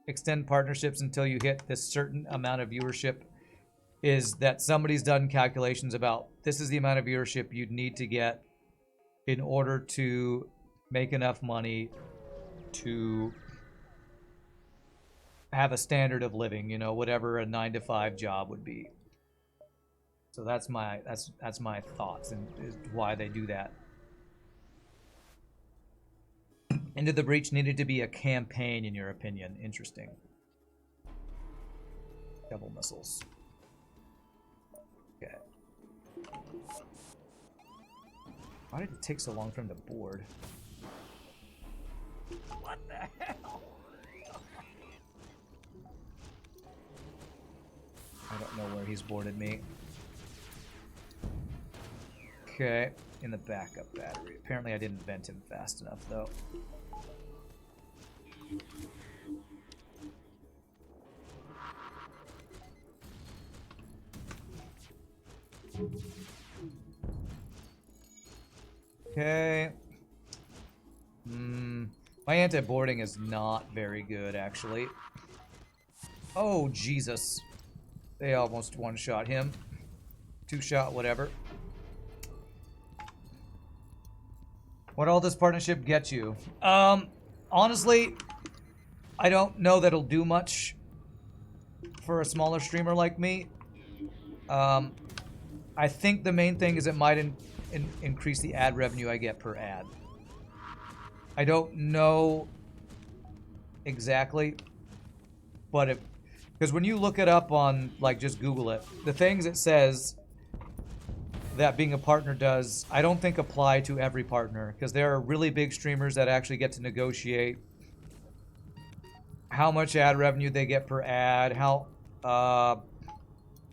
extend partnerships until you hit this certain amount of viewership is that somebody's done calculations about this is the amount of viewership you'd need to get in order to make enough money to have a standard of living, you know, whatever a 9-to-5 job would be. So that's my thoughts and is why they do that. Into the Breach needed to be a campaign, in your opinion. Interesting. Double missiles. Okay. Why did it take so long for him to board? What the hell? I don't know where he's boarded me. Okay, in the backup battery. Apparently I didn't vent him fast enough, though. Okay. My anti-boarding is not very good, actually. Oh, Jesus. They almost one-shot him. Two-shot, whatever. What all this partnership get you? Honestly, I don't know that it'll do much for a smaller streamer like me. I think the main thing is it might increase the ad revenue I get per ad. I don't know exactly, but because when you look it up on, like, just Google it, the things it says that being a partner does, I don't think apply to every partner, because there are really big streamers that actually get to negotiate how much ad revenue they get per ad,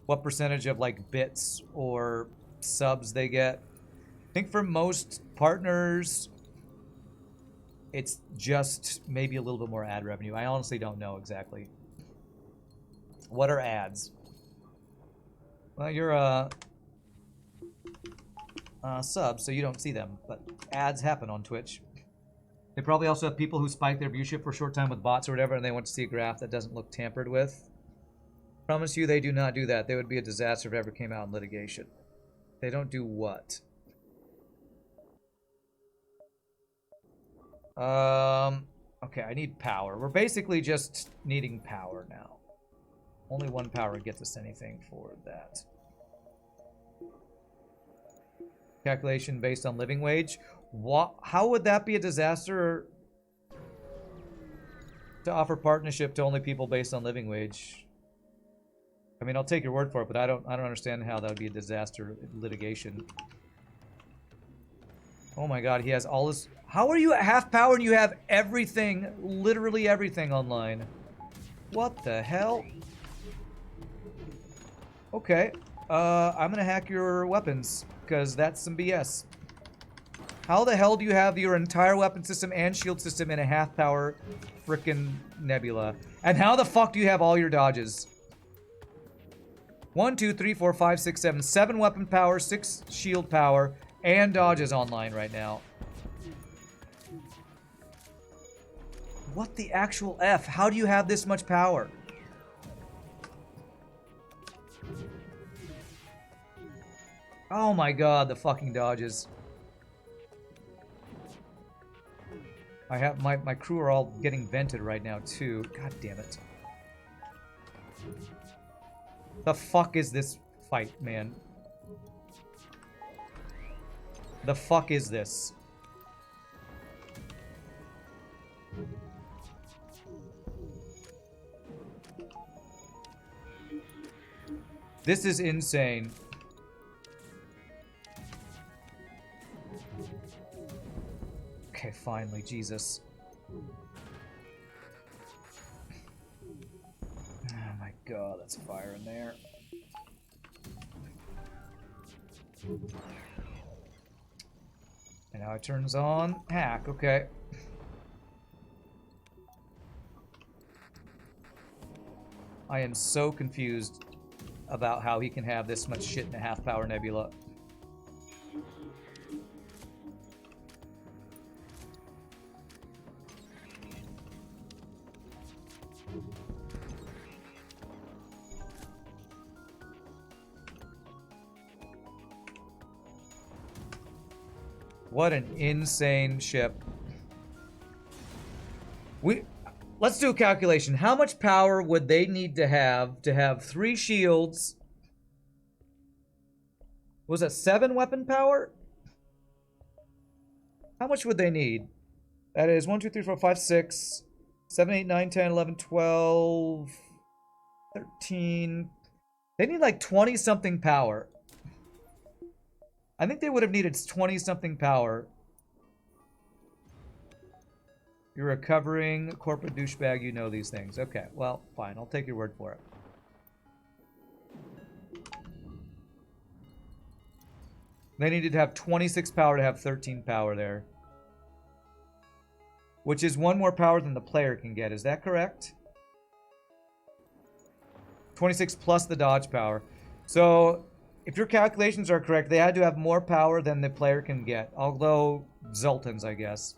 what percentage of, like, bits or subs they get. I think for most partners, it's just maybe a little bit more ad revenue. I honestly don't know exactly. What are ads? Well, you're a sub, so you don't see them, but ads happen on Twitch. They probably also have people who spike their viewership for a short time with bots or whatever, and they want to see a graph that doesn't look tampered with. Promise you they do not do that. They would be a disaster if it ever came out in litigation. They don't do what? Okay, I need power. We're basically just needing power now. Only one power gets us anything for that. Calculation based on living wage. What? How would that be a disaster to offer partnership to only people based on living wage? I mean, I'll take your word for it, but I don't understand how that would be a disaster in litigation. Oh my god, he has all this. How are you at half power and you have everything, literally everything online? What the hell? Okay, I'm gonna hack your weapons, because that's some BS. How the hell do you have your entire weapon system and shield system in a half power frickin' nebula? And how the fuck do you have all your dodges? 1, 2, 3, 4, 5, 6, 7. 7 weapon power, 6 shield power, and dodges online right now. What the actual F? How do you have this much power? Oh my god, the fucking dodges. I have my crew are all getting vented right now too. God damn it. The fuck is this fight, man? The fuck is this? This is insane. Okay, finally, Jesus. Oh my god, that's fire in there. And now it turns on hack, okay. I am so confused about how he can have this much shit in a half-power nebula. What an insane ship. Let's do a calculation. How much power would they need to have 3 shields? Was that 7 weapon power? How much would they need? That is 1, 2, 3, 4, 5, 6, 7, 8, 9, 10, 11, 12, 13. They need like 20-something power. I think they would have needed 20-something power. You're a recovering corporate douchebag, you know these things. Okay, well, fine. I'll take your word for it. They needed to have 26 power to have 13 power there. Which is 1 more power than the player can get. Is that correct? 26 plus the dodge power. So, if your calculations are correct, they had to have more power than the player can get. Although, Zoltans, I guess.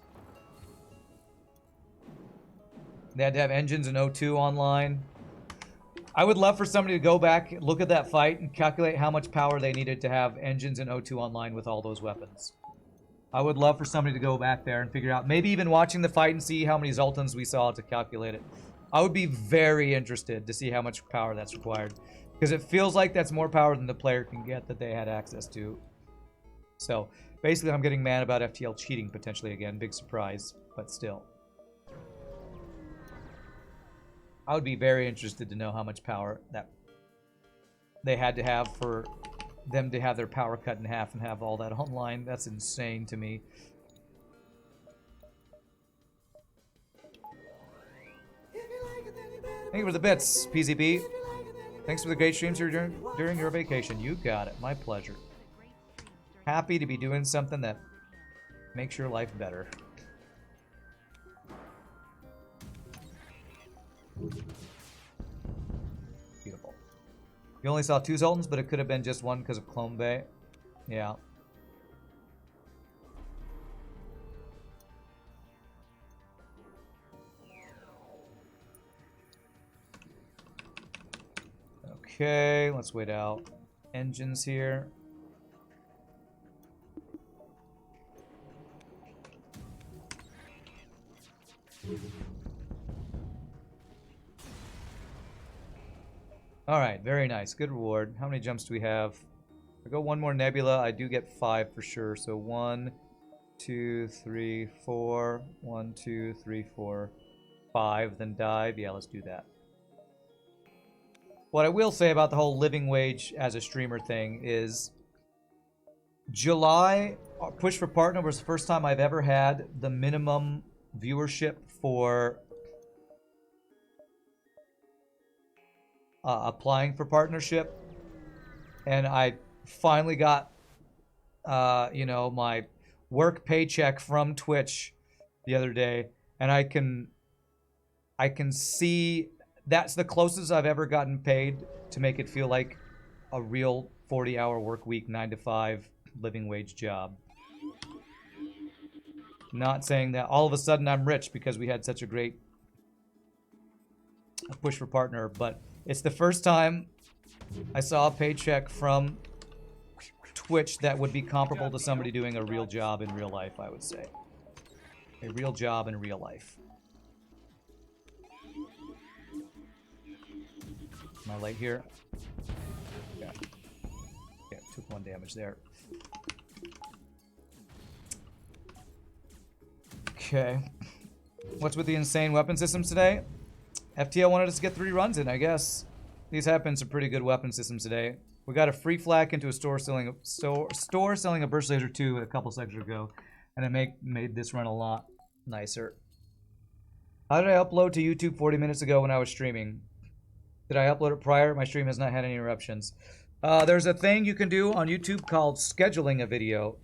They had to have engines and O2 online. I would love for somebody to go back, look at that fight, and calculate how much power they needed to have engines and O2 online with all those weapons. I would love for somebody to go back there and figure out, maybe even watching the fight and see how many Zoltans we saw to calculate it. I would be very interested to see how much power that's required. Because it feels like that's more power than the player can get that they had access to. So, basically I'm getting mad about FTL cheating potentially again. Big surprise, but still. I would be very interested to know how much power that they had to have for them to have their power cut in half and have all that online. That's insane to me. Thank you for the bits, PZB. Thanks for the great streams here during your vacation. You got it. My pleasure. Happy to be doing something that makes your life better. Beautiful. You only saw 2 Zoltans, but it could have been just 1 because of Clone Bay. Yeah. Okay, let's wait out. Engines here. Alright, very nice. Good reward. How many jumps do we have? If I go 1 more nebula, I do get 5 for sure. So 1, 2, 3, 4. 1, 2, 3, 4, 5. Then dive. Yeah, let's do that. What I will say about the whole living wage as a streamer thing is July Push for Partner was the first time I've ever had the minimum viewership for applying for partnership, and I finally got you know, my work paycheck from Twitch the other day, and I can see that's the closest I've ever gotten paid to make it feel like a real 40-hour work week, 9 to 5 living wage job. Not saying that all of a sudden I'm rich because we had such a great push for partner, but it's the first time I saw a paycheck from Twitch that would be comparable to somebody doing a real job in real life, I would say. A real job in real life. Am I late here? Yeah. Yeah, took 1 damage there. Okay. What's with the insane weapon systems today? FTL wanted us to get 3 runs in, I guess. These have been some pretty good weapon systems today. We got a free flak into a store selling a burst laser 2 a couple seconds ago, and it made this run a lot nicer. How did I upload to YouTube 40 minutes ago when I was streaming? Did I upload it prior? My stream has not had any interruptions. There's a thing you can do on YouTube called scheduling a video.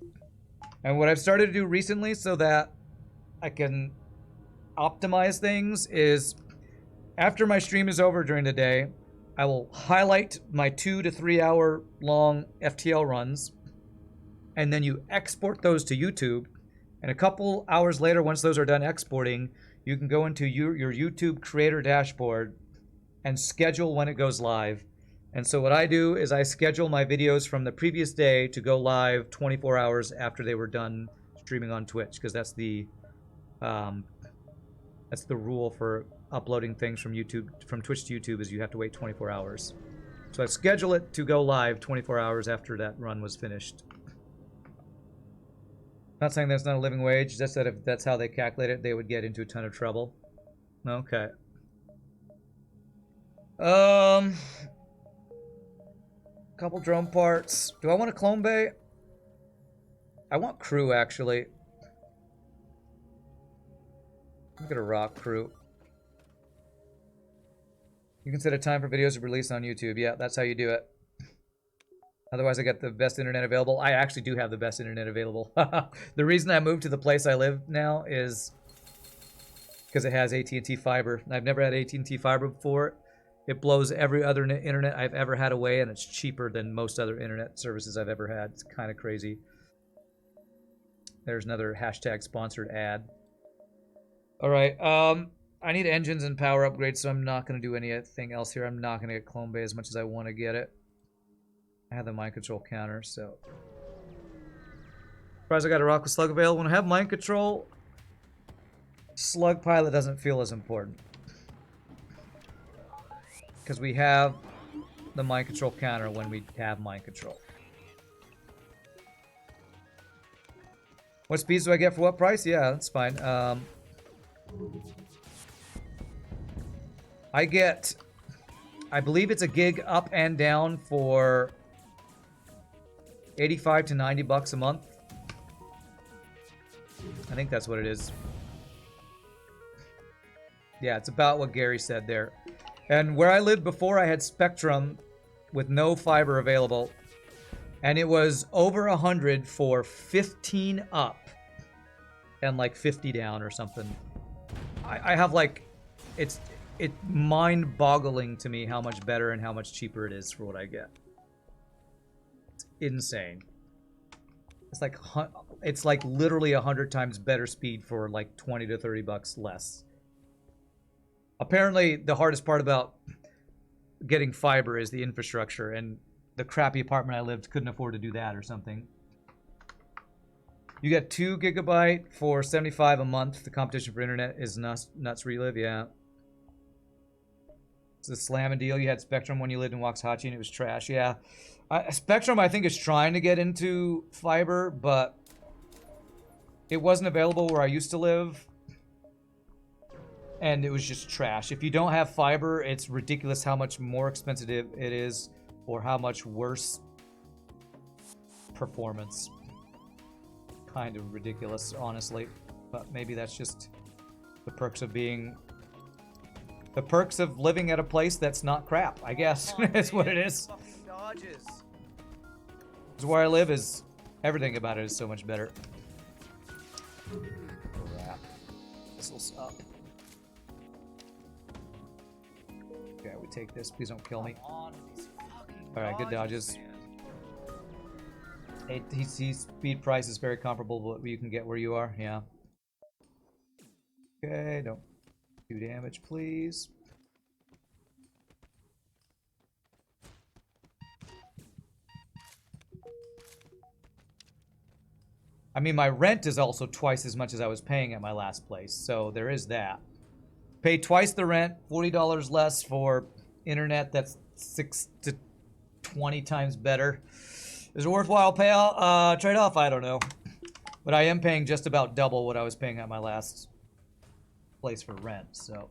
And what I've started to do recently so that I can optimize things is after my stream is over during the day, I will highlight my 2 to 3 hour long FTL runs, and then you export those to YouTube. And a couple hours later, once those are done exporting, you can go into your YouTube creator dashboard and schedule when it goes live. And so what I do is I schedule my videos from the previous day to go live 24 hours after they were done streaming on Twitch, because that's the rule for uploading things from Twitch to YouTube, is you have to wait 24 hours. So I schedule it to go live 24 hours after that run was finished. Not saying that's not a living wage, just that if that's how they calculate it, they would get into a ton of trouble. Okay. Couple drone parts. Do I want a clone bay? I want crew, actually. Look at a rock crew. You can set a time for videos to release on YouTube. Yeah, that's how you do it. Otherwise, I get the best internet available. I actually do have the best internet available. The reason I moved to the place I live now is because it has AT&T fiber. I've never had AT&T fiber before. It blows every other internet I've ever had away, and it's cheaper than most other internet services I've ever had. It's kind of crazy. There's another hashtag sponsored ad. All right. I need engines and power upgrades, so I'm not going to do anything else here. I'm not going to get clone bay as much as I want to get it. I have the mind control counter, so. Surprised I got a rock with slug available. When I have mind control, slug pilot doesn't feel as important. Because we have the mind control counter when we have mind control. What speeds do I get for what price? Yeah, that's fine. I get, I believe it's a gig up and down for 85 to 90 bucks a month. I think that's what it is. Yeah, it's about what Gary said there. And where I lived before, I had Spectrum with no fiber available. And it was over 100 for 15 up and like 50 down or something. I have like, it's mind-boggling to me how much better and how much cheaper it is for what I get. It's insane. It's like literally 100 times better speed for like 20 to 30 bucks less. Apparently, the hardest part about getting fiber is the infrastructure, and the crappy apartment I lived couldn't afford to do that or something. You get 2 gigabyte for $75 a month. The competition for internet is nuts relive, yeah. It's a slamming deal. You had Spectrum when you lived in Waxahachie and it was trash, yeah. Spectrum, I think, is trying to get into fiber, but it wasn't available where I used to live. And it was just trash. If you don't have fiber, it's ridiculous how much more expensive it is, or how much worse performance. Kind of ridiculous, honestly. But maybe that's just the perks of being... the perks of living at a place that's not crap, I guess. That's what it is. Dodges. Because where I live is... everything about it is so much better. Crap. Missiles up. Okay, we take this. Please don't kill me. Alright, good dodges. ATC speed price is very comparable to what you can get where you are. Yeah. Okay, don't do damage, please. I mean, my rent is also twice as much as I was paying at my last place, so there is that. Pay twice the rent, $40 less for internet that's 6 to 20 times better. Is it a worthwhile payout? Trade-off? I don't know. But I am paying just about double what I was paying at my last place for rent, so.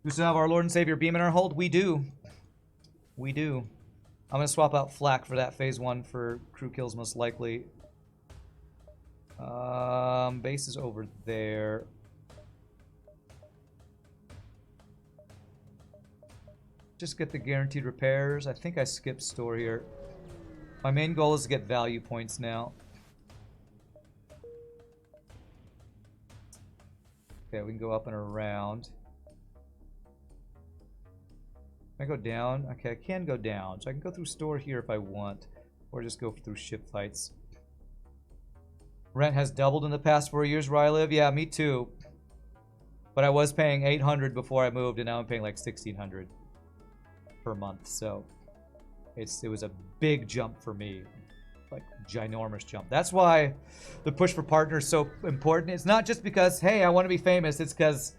We still have our Lord and Savior Beam in our hold? We do. We do. I'm going to swap out Flak for that phase 1 for crew kills most likely. Base is over there. Just get the guaranteed repairs. I think I skipped store here. My main goal is to get value points now. Okay, we can go up and around. Can I go down? Okay, I can go down. So I can go through store here if I want. Or just go through ship fights. Rent has doubled in the past 4 years where I live. Yeah, me too. But I was paying $800 before I moved, and now I'm paying like $1,600 per month. So it was a big jump for me. Like, ginormous jump. That's why the push for partners is so important. It's not just because, hey, I want to be famous. It's because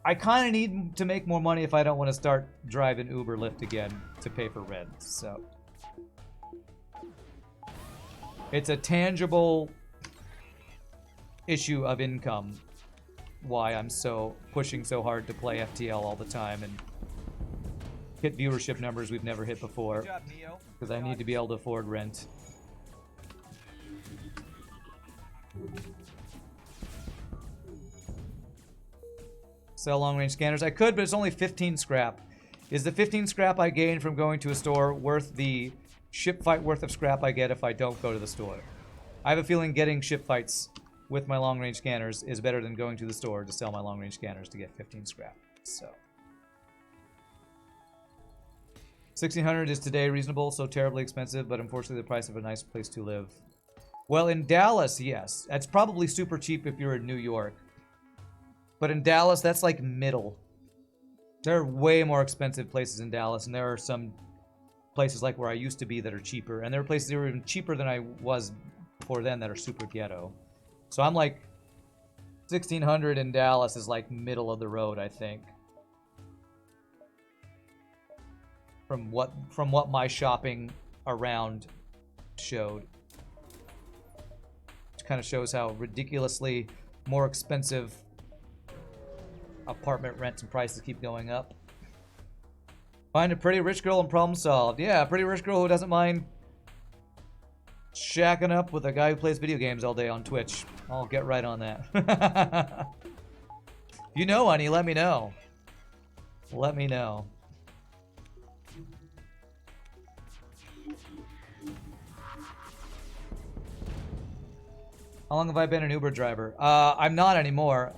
I kind of need to make more money if I don't want to start driving Uber, Lyft again to pay for rent. So it's a tangible issue of income why I'm so pushing so hard to play FTL all the time and hit viewership numbers we've never hit before. Because I need to be able to afford rent. Sell long-range scanners. I could, but it's only 15 scrap. Is the 15 scrap I gain from going to a store worth the ship fight worth of scrap I get if I don't go to the store? I have a feeling getting ship fights with my long-range scanners is better than going to the store to sell my long-range scanners to get 15 scrap. So 1,600 is today reasonable, so terribly expensive, but unfortunately the price of a nice place to live. Well, in Dallas, yes. That's probably super cheap if you're in New York. But in Dallas, that's like middle. There are way more expensive places in Dallas, and there are some places like where I used to be that are cheaper, and there are places that are even cheaper than I was before then that are super ghetto. So I'm like 1,600 in Dallas is like middle of the road, I think. From what my shopping around showed. Which kind of shows how ridiculously more expensive apartment rents and prices keep going up. Find a pretty rich girl and problem solved. Yeah, a pretty rich girl who doesn't mind shacking up with a guy who plays video games all day on Twitch. I'll get right on that. You know, honey, let me know. Let me know. How long have I been an Uber driver? I'm not anymore.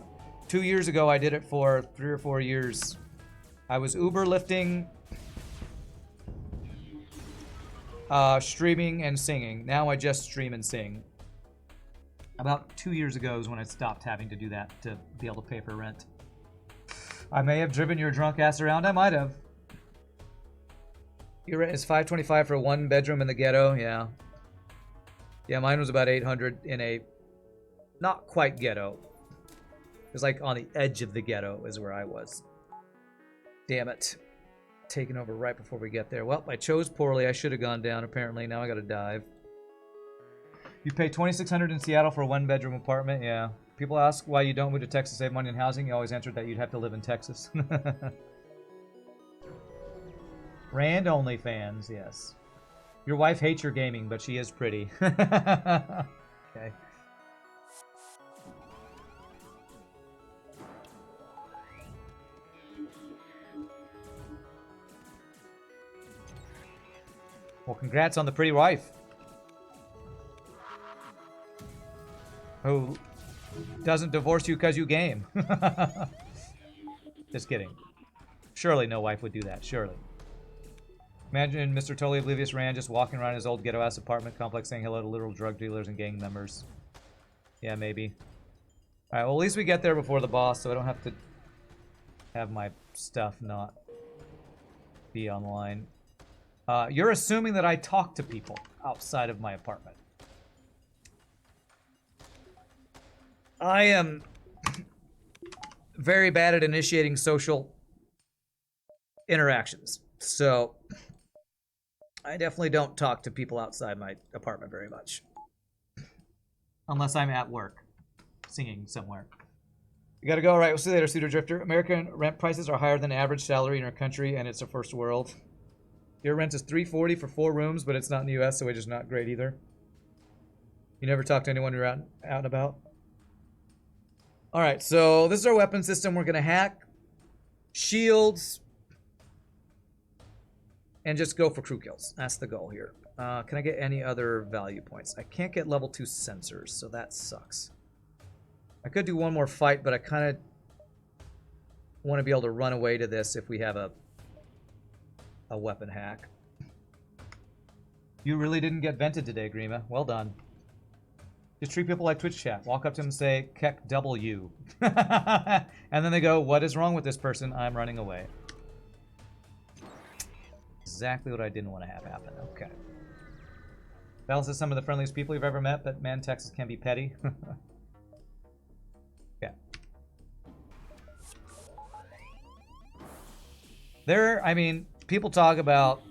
2 years ago, I did it for 3 or 4 years. I was Uber lifting, streaming, and singing. Now I just stream and sing. About 2 years ago is when I stopped having to do that to be able to pay for rent. I may have driven your drunk ass around. I might have. Your rent is $525 for a 1-bedroom in the ghetto. Yeah. Yeah, mine was about $800 in a not quite ghetto. It was like on the edge of the ghetto is where I was. Damn it. Taking over right before we get there. Well, I chose poorly. I should have gone down, apparently. Now I gotta dive. You pay $2,600 in Seattle for a 1-bedroom apartment? Yeah. People ask why you don't move to Texas to save money in housing. You always answered that you'd have to live in Texas. Rand OnlyFans, yes. Your wife hates your gaming, but she is pretty. Okay. Well, congrats on the pretty wife. Who doesn't divorce you because you game. Just kidding. Surely no wife would do that, surely. Imagine Mr. Totally Oblivious Rand just walking around his old ghetto-ass apartment complex saying hello to literal drug dealers and gang members. Yeah, maybe. Alright, well at least we get there before the boss, so I don't have to have my stuff not be online. You're assuming that I talk to people outside of my apartment. I am very bad at initiating social interactions, so I definitely don't talk to people outside my apartment very much. Unless I'm at work, singing somewhere. You gotta go. All right, we'll see you later, Pseudo Drifter. American rent prices are higher than average salary in our country, and it's a first world. Your rent is $340 for 4 rooms, but it's not in the U.S., so which is not great either. You never talk to anyone you're out and about? All right, so this is our weapon system. We're gonna hack shields and just go for crew kills. That's the goal here. Can I get any other value points? I can't get level 2 sensors, so that sucks. I could do one more fight, but I kind of want to be able to run away to this if we have a a weapon hack. You really didn't get vented today, Grima. Well done. Just treat people like Twitch chat. Walk up to them and say, Keck W. And then they go, what is wrong with this person? I'm running away. Exactly what I didn't want to have happen. Okay. Bell says some of the friendliest people you've ever met, but man, Texas can be petty. Yeah. I mean, people talk about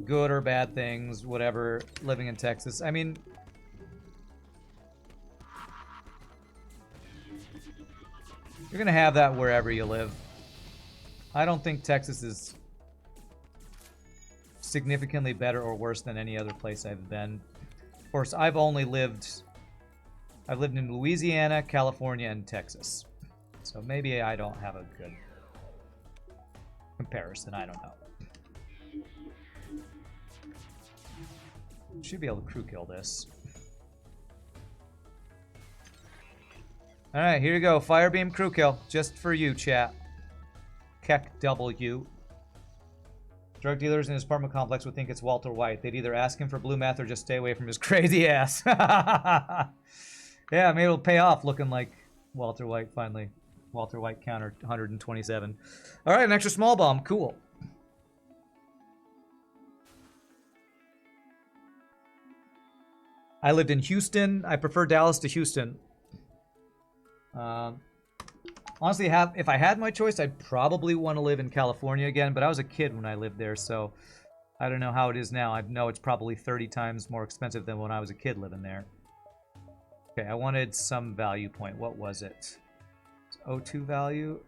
good or bad things, whatever, living in Texas. I mean, you're gonna have that wherever you live. I don't think Texas is significantly better or worse than any other place I've been. Of course, I've lived in Louisiana, California, and Texas. So maybe I don't have a good comparison, I don't know. Should be able to crew kill this. Alright, here you go. Firebeam crew kill. Just for you, chat. Keck W. Drug dealers in his apartment complex would think it's Walter White. They'd either ask him for blue meth or just stay away from his crazy ass. Yeah, maybe it'll pay off looking like Walter White finally. Walter White counter 127. Alright, an extra small bomb. Cool. I lived in Houston. I prefer Dallas to Houston. Honestly, if I had my choice, I'd probably want to live in California again, but I was a kid when I lived there, so I don't know how it is now. I know it's probably 30 times more expensive than when I was a kid living there. Okay, I wanted some value point. What was it? O2 value?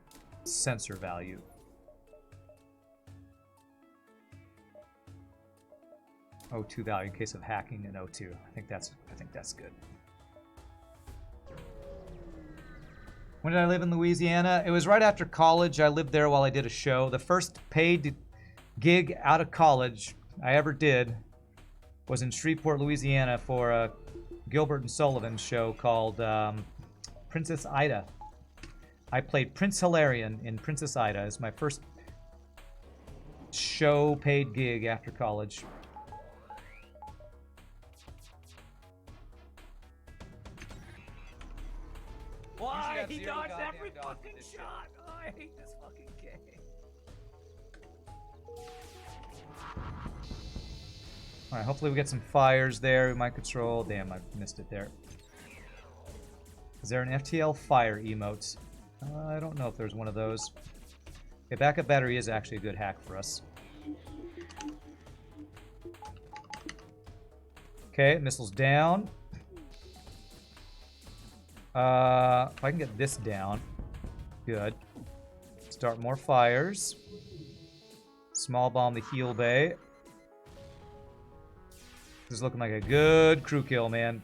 Sensor value. O2 value in case of hacking and O2. I think that's good. When did I live in Louisiana? It was right after college. I lived there while I did a show. The first paid gig out of college I ever did was in Shreveport, Louisiana for a Gilbert and Sullivan show called Princess Ida. I played Prince Hilarion in Princess Ida. It's my first show paid gig after college. Why? He dodged every fucking shot! Oh, I hate this fucking game. Alright, hopefully we get some fires there. We might control. Damn, I missed it there. Is there an FTL fire emote? I don't know if there's one of those. Okay, backup battery is actually a good hack for us. Okay, missiles down. If I can get this down, good. Start more fires. Small bomb the heal bay. This is looking like a good crew kill, man.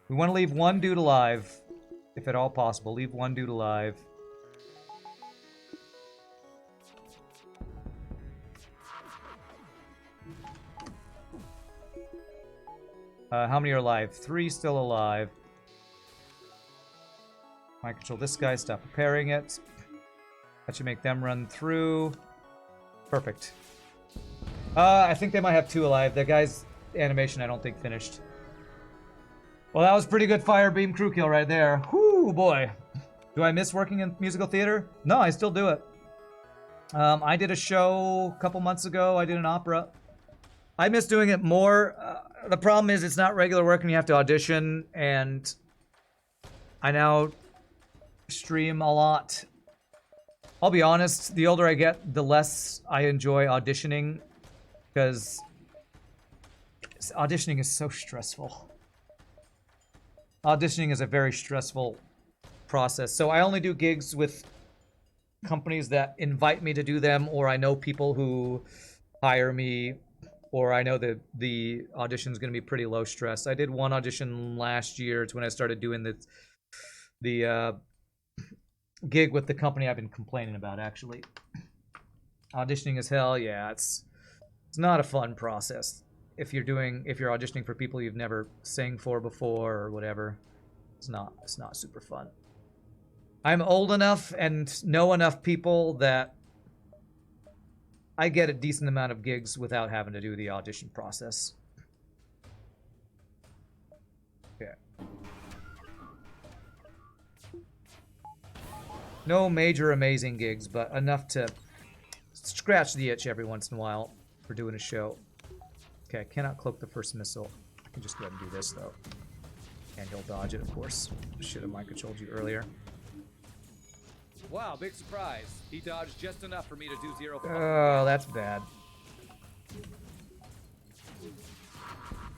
We want to leave one dude alive, if at all possible. Leave one dude alive. How many are alive? 3 still alive. I control this guy, stop preparing it. That should make them run through. Perfect. I think they might have 2 alive. That guy's animation I don't think finished. Well, that was pretty good fire beam crew kill right there. Whoo, boy. Do I miss working in musical theater? No, I still do it. I did a show a couple months ago. I did an opera. I miss doing it more. The problem is it's not regular work and you have to audition, and I now stream a lot. I'll be honest, the older I get, the less I enjoy auditioning, because auditioning is so stressful. Auditioning is a very stressful process. So I only do gigs with companies that invite me to do them, or I know people who hire me, or I know that the audition is going to be pretty low stress. I did one audition last year. It's when I started doing the gig with the company I've been complaining about, actually. Auditioning is hell. Yeah, it's not a fun process. If you're auditioning for people you've never sang for before or whatever, it's not super fun. I'm old enough and know enough people that I get a decent amount of gigs without having to do the audition process. Okay. No major amazing gigs, but enough to scratch the itch every once in a while for doing a show. Okay, I cannot cloak the first missile. I can just go ahead and do this, though. And he'll dodge it, of course. Should have mind-controlled you earlier. Wow, big surprise. He dodged just enough for me to do 0. Oh, that's bad.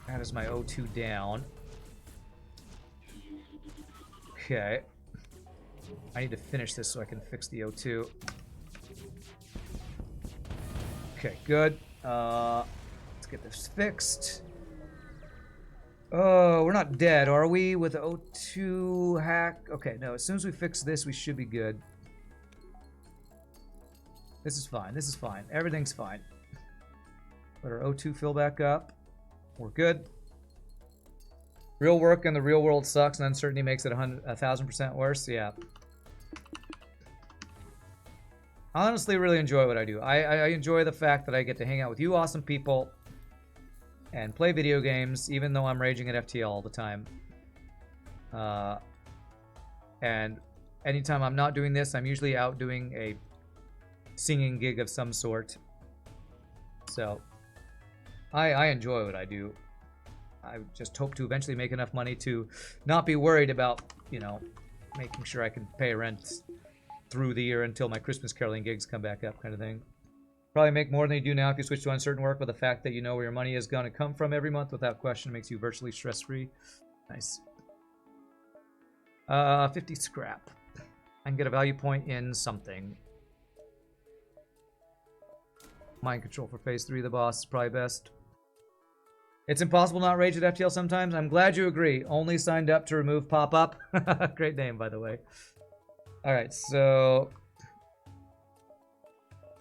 That is my O2 down. Okay. I need to finish this so I can fix the O2. Okay, good. Let's get this fixed. Oh, we're not dead, are we? With the O2 hack? Okay, no, as soon as we fix this, we should be good. This is fine. This is fine. Everything's fine. Let our O2 fill back up. We're good. Real work in the real world sucks, and uncertainty makes it 1,000% worse. Yeah. I honestly really enjoy what I do. I enjoy the fact that I get to hang out with you awesome people and play video games, even though I'm raging at FTL all the time. And anytime I'm not doing this, I'm usually out doing a singing gig of some sort. So I enjoy what I do. I just hope to eventually make enough money to not be worried about, you know, making sure I can pay rent through the year until my Christmas caroling gigs come back up, kind of thing. Probably make more than you do now if you switch to uncertain work, but the fact that you know where your money is going to come from every month without question makes you virtually stress-free. Nice. 50 scrap. I can get a value point in something. Mind control for phase 3 of the boss is probably best. It's impossible not rage at FTL sometimes. I'm glad you agree. Only signed up to remove pop-up. Great name, by the way. Alright, so...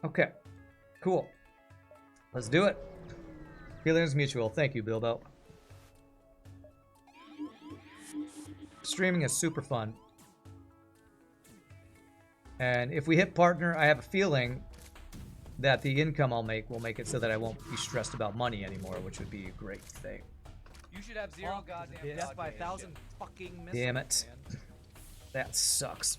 Okay. Cool. Let's do it. Feelings mutual. Thank you, Bilbo. Streaming is super fun. And if we hit partner, I have a feeling that the income I'll make will make it so that I won't be stressed about money anymore, which would be a great thing. You should have 0 goddamn death by 1,000 fucking missiles. Damn it. Man. That sucks.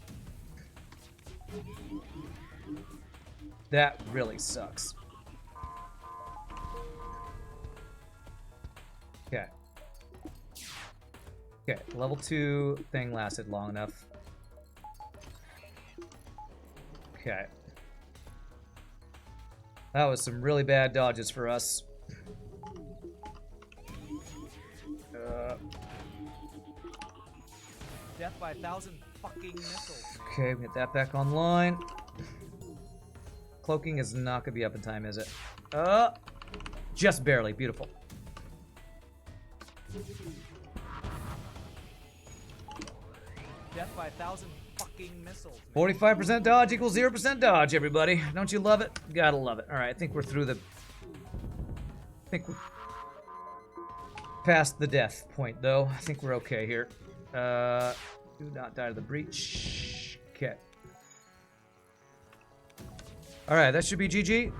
That really sucks. Okay. Okay, level 2 thing lasted long enough. Okay. That was some really bad dodges for us. Death by 1,000 fucking missiles. Okay, we get that back online. Cloaking is not gonna be up in time, is it? Just barely. Beautiful. Death by 1,000 fucking missiles. 45% dodge equals 0% dodge, everybody. Don't you love it? Gotta love it. Alright, I think we're through the... I think we're past the death point, though. I think we're okay here. Do not die to the breach. Okay. Alright, that should be GG.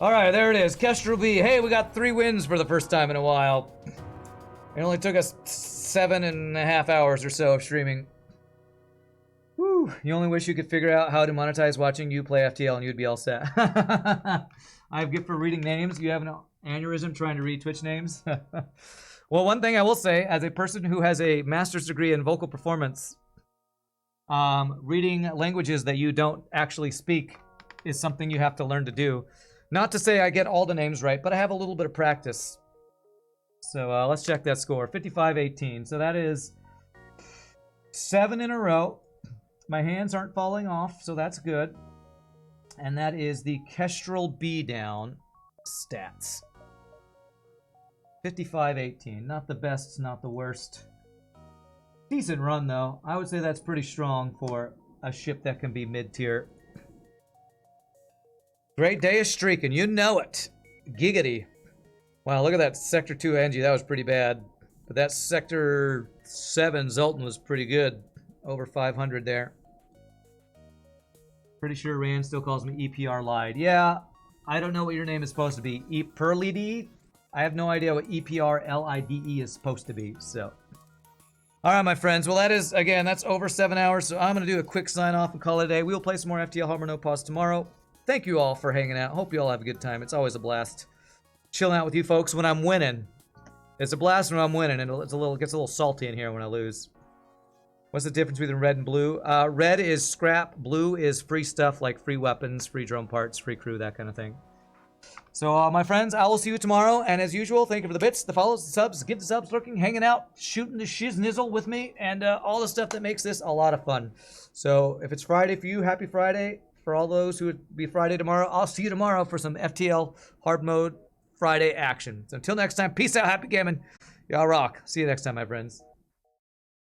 Alright, there it is. Kestrel B. Hey, we got 3 wins for the first time in a while. It only took us 7.5 hours or so of streaming. Whew. You only wish you could figure out how to monetize watching you play FTL and you'd be all set. I have gift for reading names. You have an aneurysm trying to read Twitch names? Well, one thing I will say, as a person who has a master's degree in vocal performance, reading languages that you don't actually speak is something you have to learn to do. Not to say I get all the names right, but I have a little bit of practice. So let's check that score. 55-18. So that is 7 in a row. My hands aren't falling off, so that's good. And that is the Kestrel B down stats. 55-18. Not the best, not the worst. Decent run, though. I would say that's pretty strong for a ship that can be mid-tier. Great day of streaking. You know it. Giggity. Wow, look at that Sector 2 Angie. That was pretty bad. But that Sector 7 Zoltan was pretty good. Over 500 there. Pretty sure Rand still calls me EPR lied. Yeah, I don't know what your name is supposed to be. Eperlide? I have no idea what EPRLIDE is supposed to be, so. All right, my friends. Well, that is, again, that's over 7 hours, so I'm going to do a quick sign-off and call it a day. We will play some more FTL Hard No Pause tomorrow. Thank you all for hanging out. Hope you all have a good time. It's always a blast chilling out with you folks when I'm winning. It's a blast when I'm winning, and it gets a little salty in here when I lose. What's the difference between red and blue? Red is scrap. Blue is free stuff like free weapons, free drone parts, free crew, that kind of thing. So, my friends, I will see you tomorrow. And as usual, thank you for the bits, the follows, the subs, get the subs lurking, hanging out, shooting the shiznizzle with me, and all the stuff that makes this a lot of fun. So, if it's Friday for you, happy Friday. For all those who would be Friday tomorrow, I'll see you tomorrow for some FTL Hard Mode Friday action. So, until next time, peace out, happy gaming. Y'all rock. See you next time, my friends.